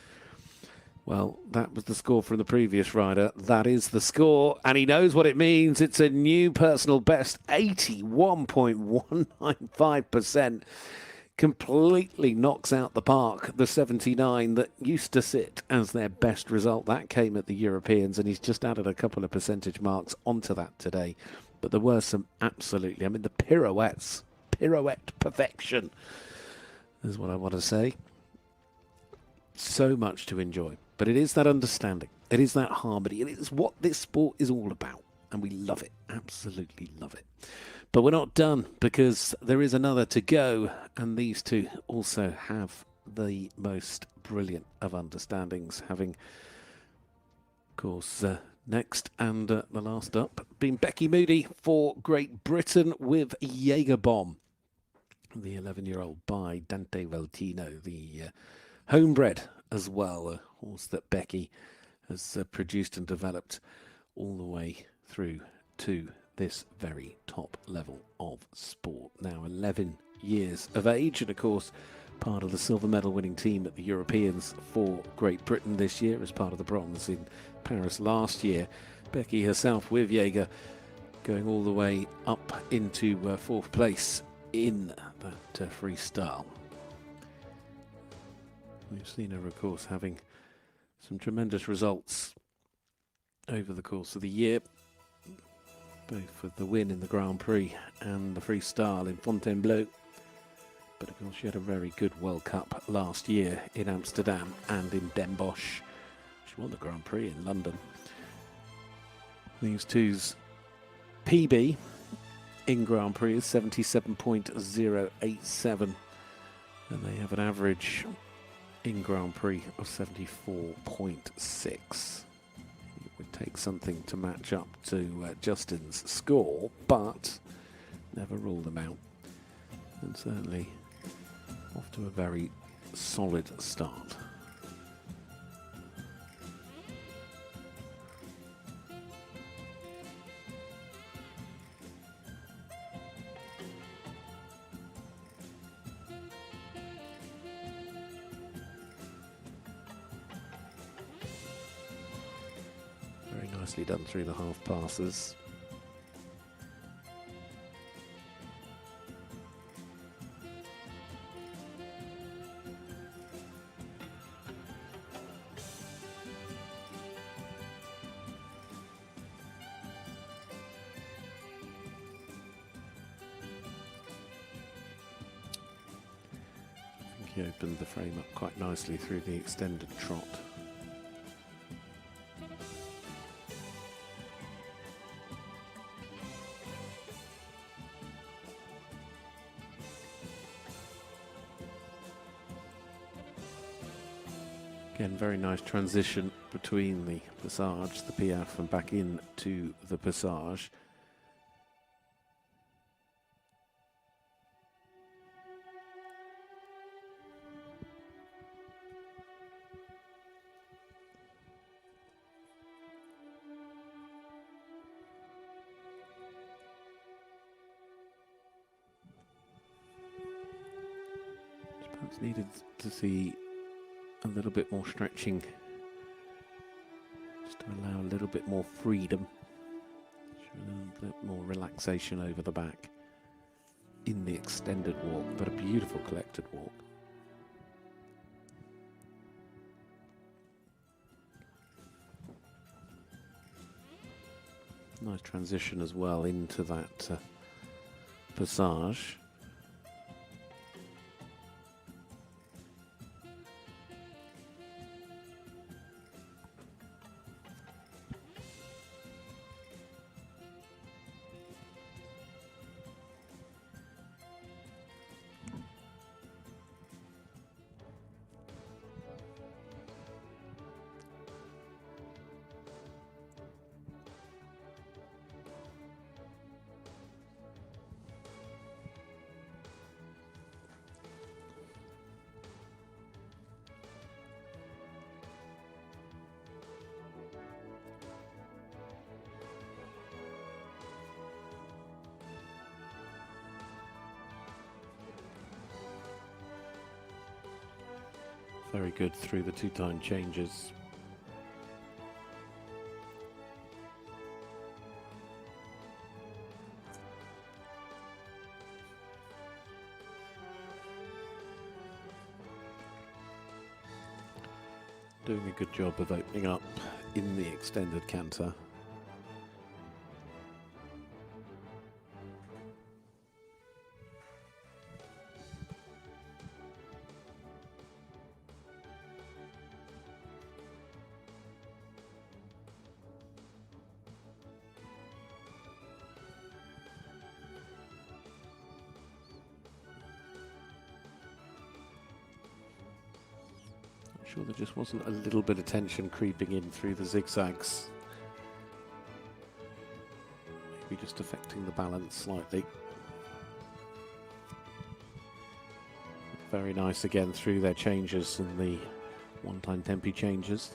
Well, that was the score from the previous rider. That is the score, and he knows what it means. It's a new personal best, 81.195%. completely knocks out the park the 79 that used to sit as their best result. That came at the Europeans, and he's just added a couple of percentage marks onto that today. But there were some absolutely, I mean, the pirouette perfection is what I want to say. So much to enjoy. But it is that understanding. It is that harmony. It is what this sport is all about. And we love it. Absolutely love it. But we're not done, because there is another to go. And these two also have the most brilliant of understandings, having, of course, next and the last up being Becky Moody for Great Britain with Jaeger Bomb, the 11-year-old by Dante Valtino, the homebred as well, a horse that Becky has produced and developed all the way through to this very top level of sport. Now 11 years of age, and of course part of the silver medal winning team at the Europeans for Great Britain this year as part of the bronze in Paris last year. Becky herself with Jaeger going all the way up into fourth place in that freestyle. We've seen her, of course, having some tremendous results over the course of the year, both with the win in the Grand Prix and the freestyle in Fontainebleau. But of course she had a very good World Cup last year in Amsterdam and in Den Bosch. She won the Grand Prix in London. These two's PB in Grand Prix is 77.087, and they have an average in Grand Prix of 74.6. It would take something to match up to Justin's score, but never rule them out. And certainly off to a very solid start. Very nicely done through the half passes. He opened the frame up quite nicely through the extended trot. Again, very nice transition between the passage, the piaffe, and back into the passage. Perhaps needed to see a little bit more stretching, just to allow a little bit more freedom, a little bit more relaxation over the back in the extended walk, but a beautiful collected walk. Nice transition as well into that passage. Very good through the two-time changes. Doing a good job of opening up in the extended canter. Sure there just wasn't a little bit of tension creeping in through the zigzags. Maybe just affecting the balance slightly. Very nice again through their changes and the one-time tempi changes.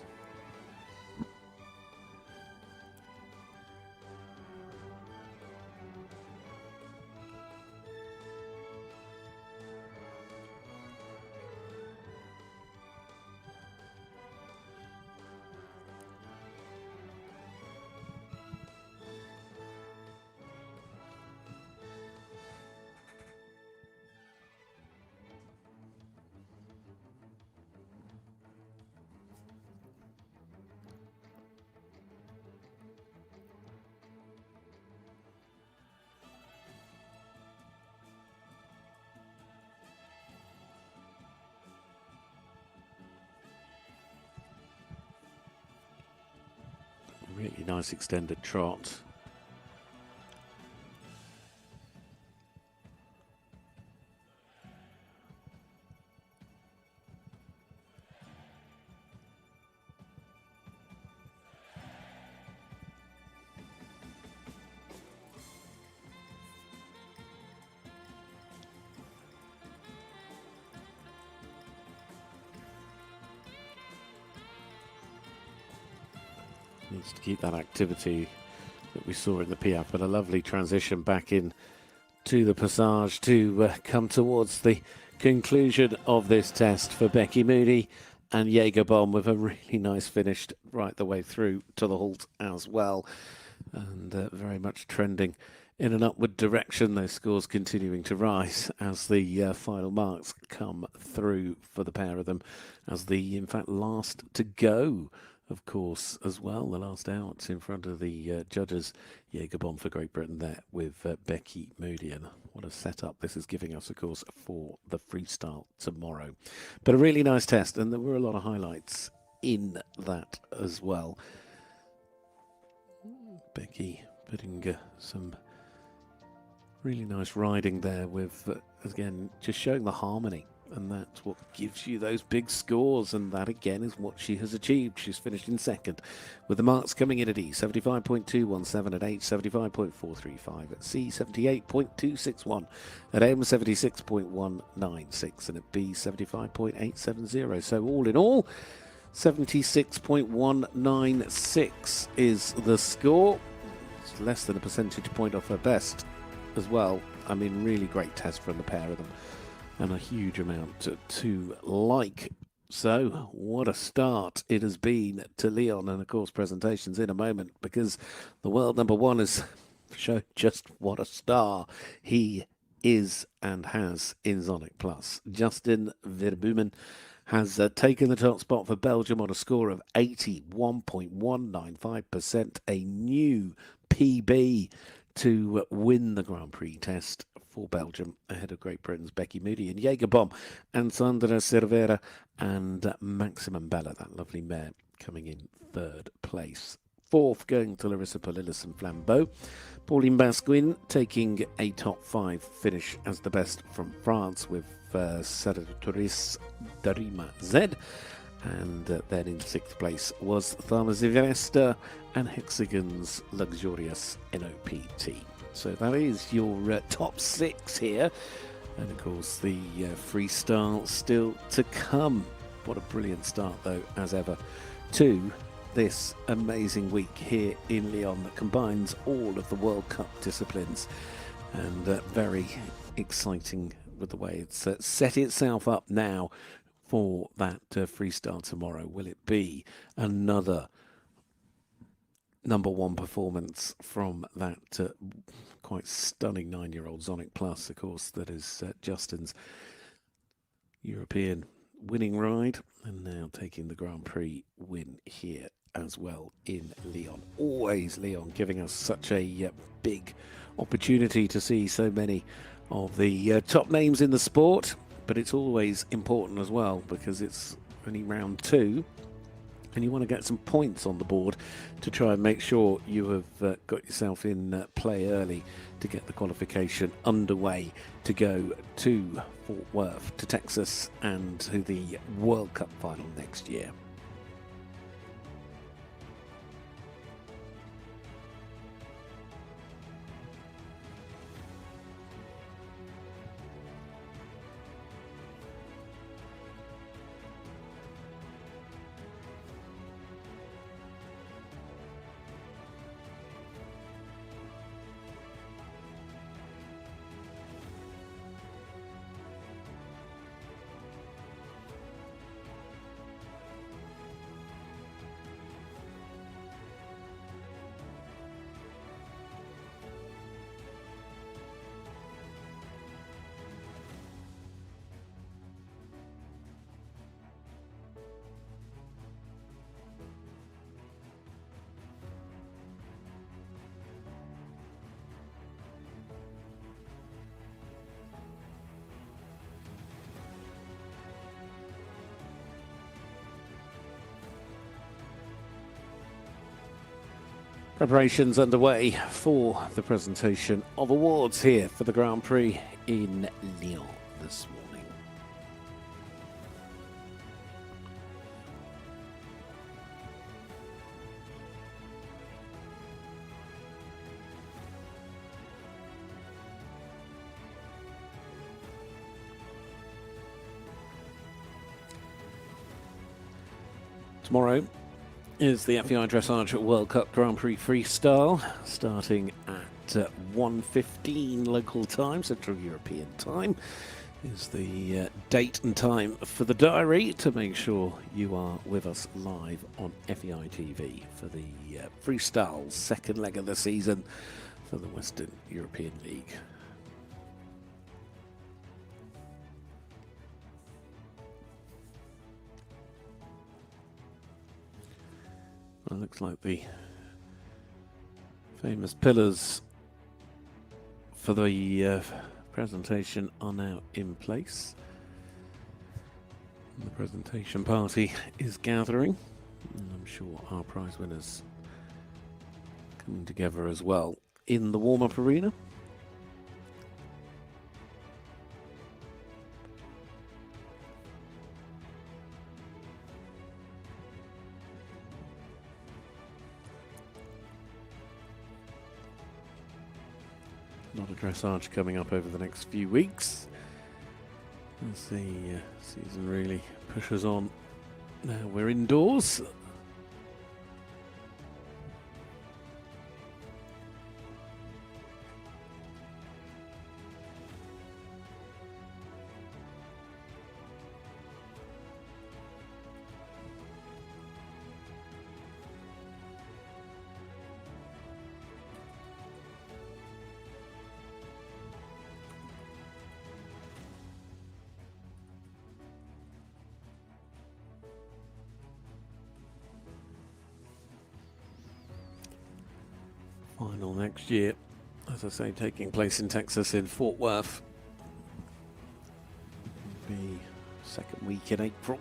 Really nice extended trot. Needs to keep that activity that we saw in the Piaf, but a lovely transition back in to the passage to come towards the conclusion of this test for Becky Moody, and Jägerbomb with a really nice finish right the way through to the halt as well, and very much trending in an upward direction. Those scores continuing to rise as the final marks come through for the pair of them, as the in fact last to go, of course, as well. The last out in front of the judges. Jägerbomb for Great Britain there with Becky Moody. And what a setup this is giving us, of course, for the freestyle tomorrow. But a really nice test, and there were a lot of highlights in that as well. Becky putting some really nice riding there with, again, just showing the harmony. And that's what gives you those big scores, and that again is what she has achieved. She's finished in second, with the marks coming in at E, 75.217 at H, 75.435 at C, 78.261 at M, 76.196 and at B, 75.870. So all in all, 76.196 is the score. It's less than a percentage point off her best as well. I mean, really great test from the pair of them, and a huge amount to like. So, what a start it has been to Lyon, and of course presentations in a moment, because the world number one has shown just what a star he is and has in Zonic Plus. Justin Verboomen has taken the top spot for Belgium on a score of 81.195%, a new PB to win the Grand Prix test for Belgium, ahead of Great Britain's Becky Moody and Jägerbomb and Sandra Cervera and Maximum Bella, that lovely mare, coming in third place. Fourth going to Larissa Pauliuis and Flambeau. Pauline Basquin taking a top five finish as the best from France with Saratoris Darima Z. And then in sixth place was Tharma Zivester and Hexagon's Luxurious NOPT. So that is your top six here. And of course the freestyle still to come. What a brilliant start though, as ever, to this amazing week here in Lyon that combines all of the World Cup disciplines. And very exciting with the way it's set itself up now for that freestyle tomorrow. Will it be another number one performance from that quite stunning 9-year-old Zonic Plus, of course, that is Justin's European winning ride, and now taking the Grand Prix win here as well in Lyon. Always Lyon giving us such a big opportunity to see so many of the top names in the sport, but it's always important as well because it's only round 2 and you want to get some points on the board to try and make sure you have got yourself in play early to get the qualification underway to go to Fort Worth, to Texas, and to the World Cup final next year. Preparations underway for the presentation of awards here for the Grand Prix in Lyon this morning. Tomorrow is the FEI Dressage World Cup Grand Prix Freestyle, starting at 1:15 local time, Central European time, is the date and time for the diary to make sure you are with us live on FEI TV for the Freestyle second leg of the season for the Western European League. Well, it looks like the famous pillars for the presentation are now in place. And the presentation party is gathering, and I'm sure our prize winners coming together as well in the warm-up arena. A lot of dressage coming up over the next few weeks as the season really pushes on. Now we're indoors. Final next year, as I say, taking place in Texas in Fort Worth. It'll be second week in April.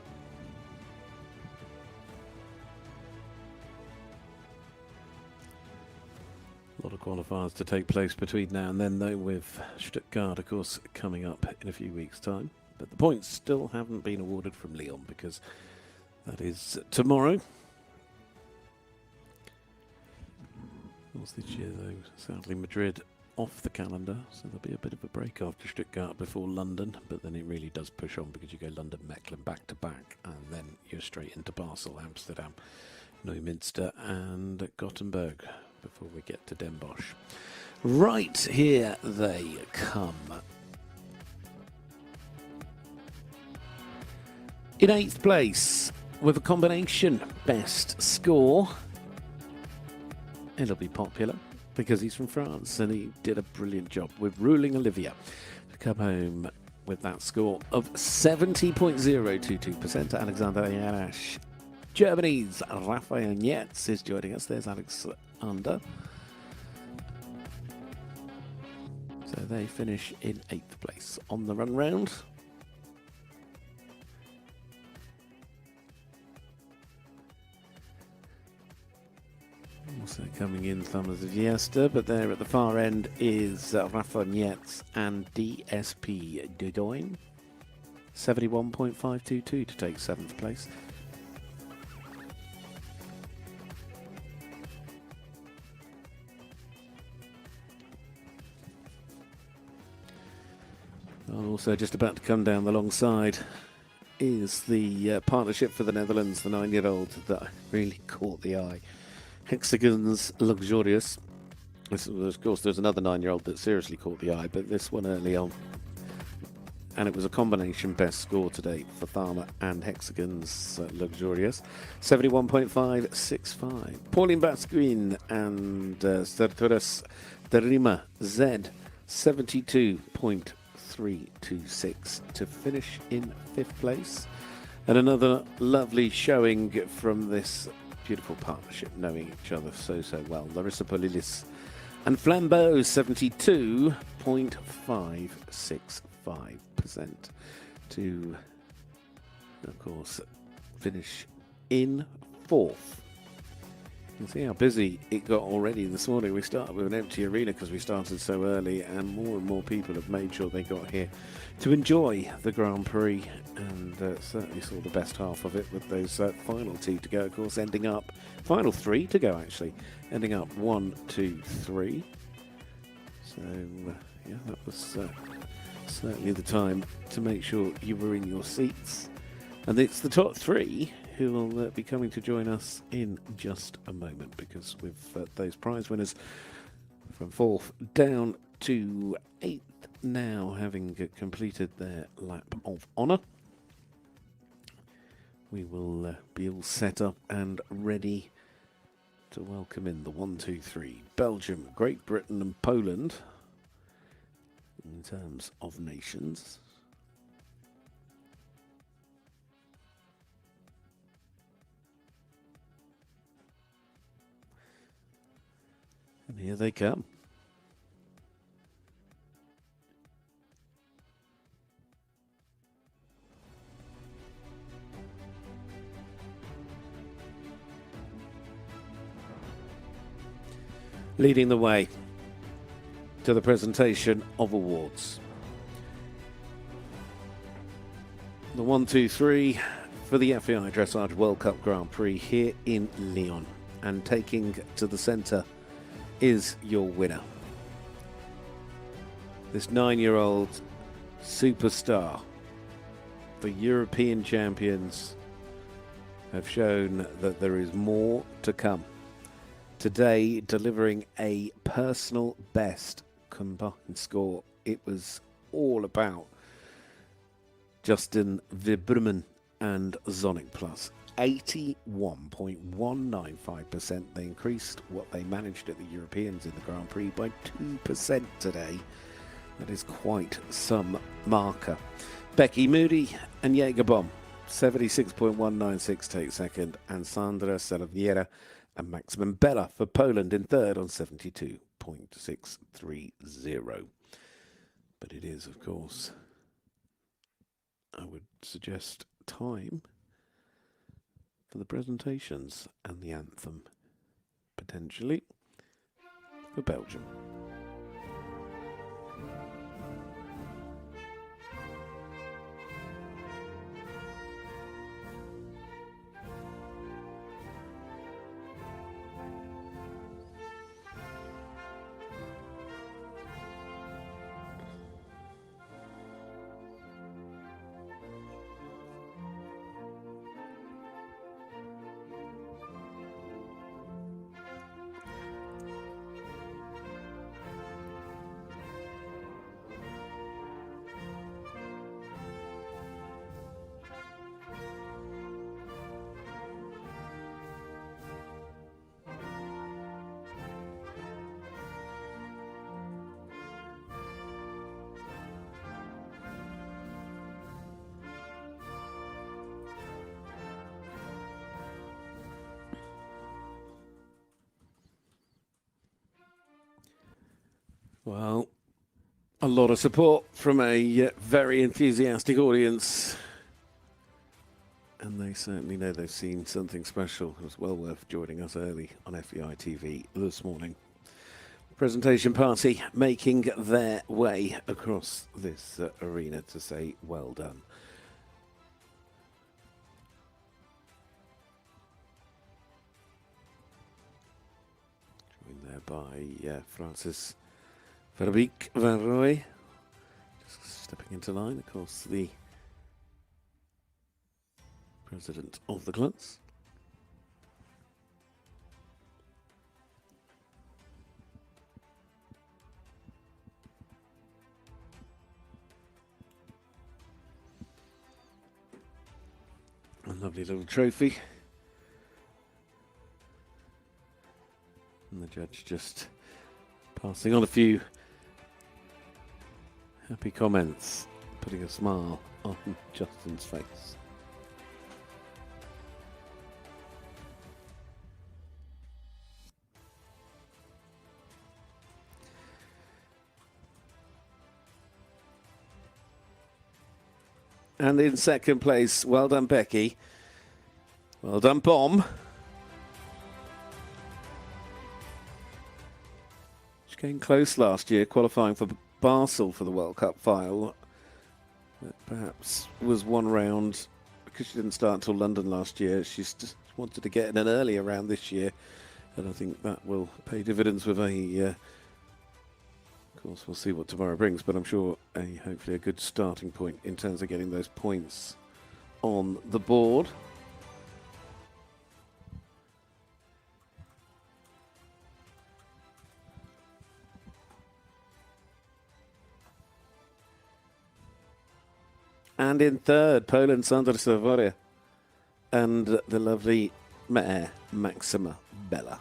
A lot of qualifiers to take place between now and then, though, with Stuttgart, of course, coming up in a few weeks' time. But the points still haven't been awarded from Lyon because that is tomorrow. This year, though, sadly, Madrid off the calendar, so there'll be a bit of a break after Stuttgart before London, but then it really does push on because you go London, Mechelen back to back, and then you're straight into Basel, Amsterdam, Neumünster, and Gothenburg before we get to Den Bosch. Right, here they come. In 8th place, with a combination best score, it'll be popular because he's from France and he did a brilliant job with Ruling Olivia to come home with that score of 70.022%. Alexander Ayache. Germany's Rafael Netz is joining us. There's Alexander. So they finish in 8th place on the run round. Also coming in Thomas Viesta, but there at the far end is Rafa Netz and DSP Dudoin. 71.522 to take 7th place. And also just about to come down the long side is the partnership for the Netherlands, the 9-year-old that really caught the eye. Hexagon's Luxurious. Of course, there's another 9-year-old that seriously caught the eye, but this one early on. And it was a combination best score to date for Tharma and Hexagon's Luxurious. 71.565. Pauline Basquin and Starturas Derima Z. 72.326 to finish in 5th place. And another lovely showing from this beautiful partnership, knowing each other so well. Larissa Pauliuis and Flambeau, 72.565% to, of course, finish in 4th. You can see how busy it got already this morning. We started with an empty arena because we started so early, and more people have made sure they got here to enjoy the Grand Prix, and certainly saw the best half of it with those final 2 to go, of course, ending up, final 3 to go actually, ending up 1, 2, 3. So, yeah, that was certainly the time to make sure you were in your seats. And it's the top 3 who will be coming to join us in just a moment, because with those prize winners from 4th down to 8th now having completed their lap of honour, we will be all set up and ready to welcome in the 1, 2, 3. Belgium, Great Britain and Poland in terms of nations. And here they come. Leading the way to the presentation of awards. The 1, 2, 3 for the FEI Dressage World Cup Grand Prix here in Lyon. And taking to the centre is your winner. This 9-year-old superstar, the European champions have shown that there is more to come. Today, delivering a personal best combined score. It was all about Justin Verboomen and Zonic Plus. 81.195%. They increased what they managed at the Europeans in the Grand Prix by 2% today. That is quite some marker. Becky Moody and Jägerbomb, 76.196 take second, and Sandra Salaviera and Maximum Bella for Poland in third on 72.630. But it is, of course, I would suggest, time for the presentations and the anthem, potentially, for Belgium. Well, a lot of support from a very enthusiastic audience. And they certainly know they've seen something special. It was well worth joining us early on FEI TV this morning. Presentation party making their way across this arena to say well done. Joined there by Francis Verwimp, just stepping into line, of course, the president of the class. A lovely little trophy. And the judge just passing on a few happy comments, putting a smile on Justin's face. And in second place, well done, Becky. Well done, Bomb. She came close last year, qualifying for Basel for the World Cup final. But perhaps was one round, because she didn't start until London last year. She just wanted to get in an earlier round this year. And I think that will pay dividends with a... Of course, we'll see what tomorrow brings, but I'm sure hopefully a good starting point in terms of getting those points on the board. And in third, Poland, Sysojeva, and the lovely mare, Maxima Bella.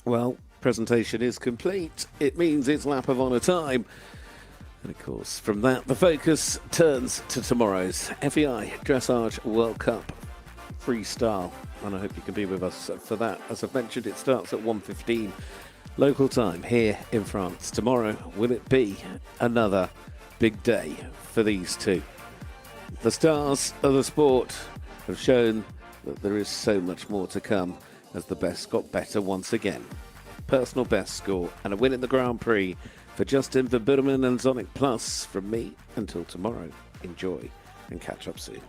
Well, presentation is complete. It means it's lap of honour time. And of course, from that, the focus turns to tomorrow's FEI Dressage World Cup Freestyle. And I hope you can be with us for that. As I've mentioned, it starts at 1:15 local time here in France. Tomorrow, will it be another big day for these two? The stars of the sport have shown that there is so much more to come as the best got better once again. Personal best score and a win in the Grand Prix for Justin Verboomen and Zonic Plus from me. Until tomorrow, enjoy and catch up soon.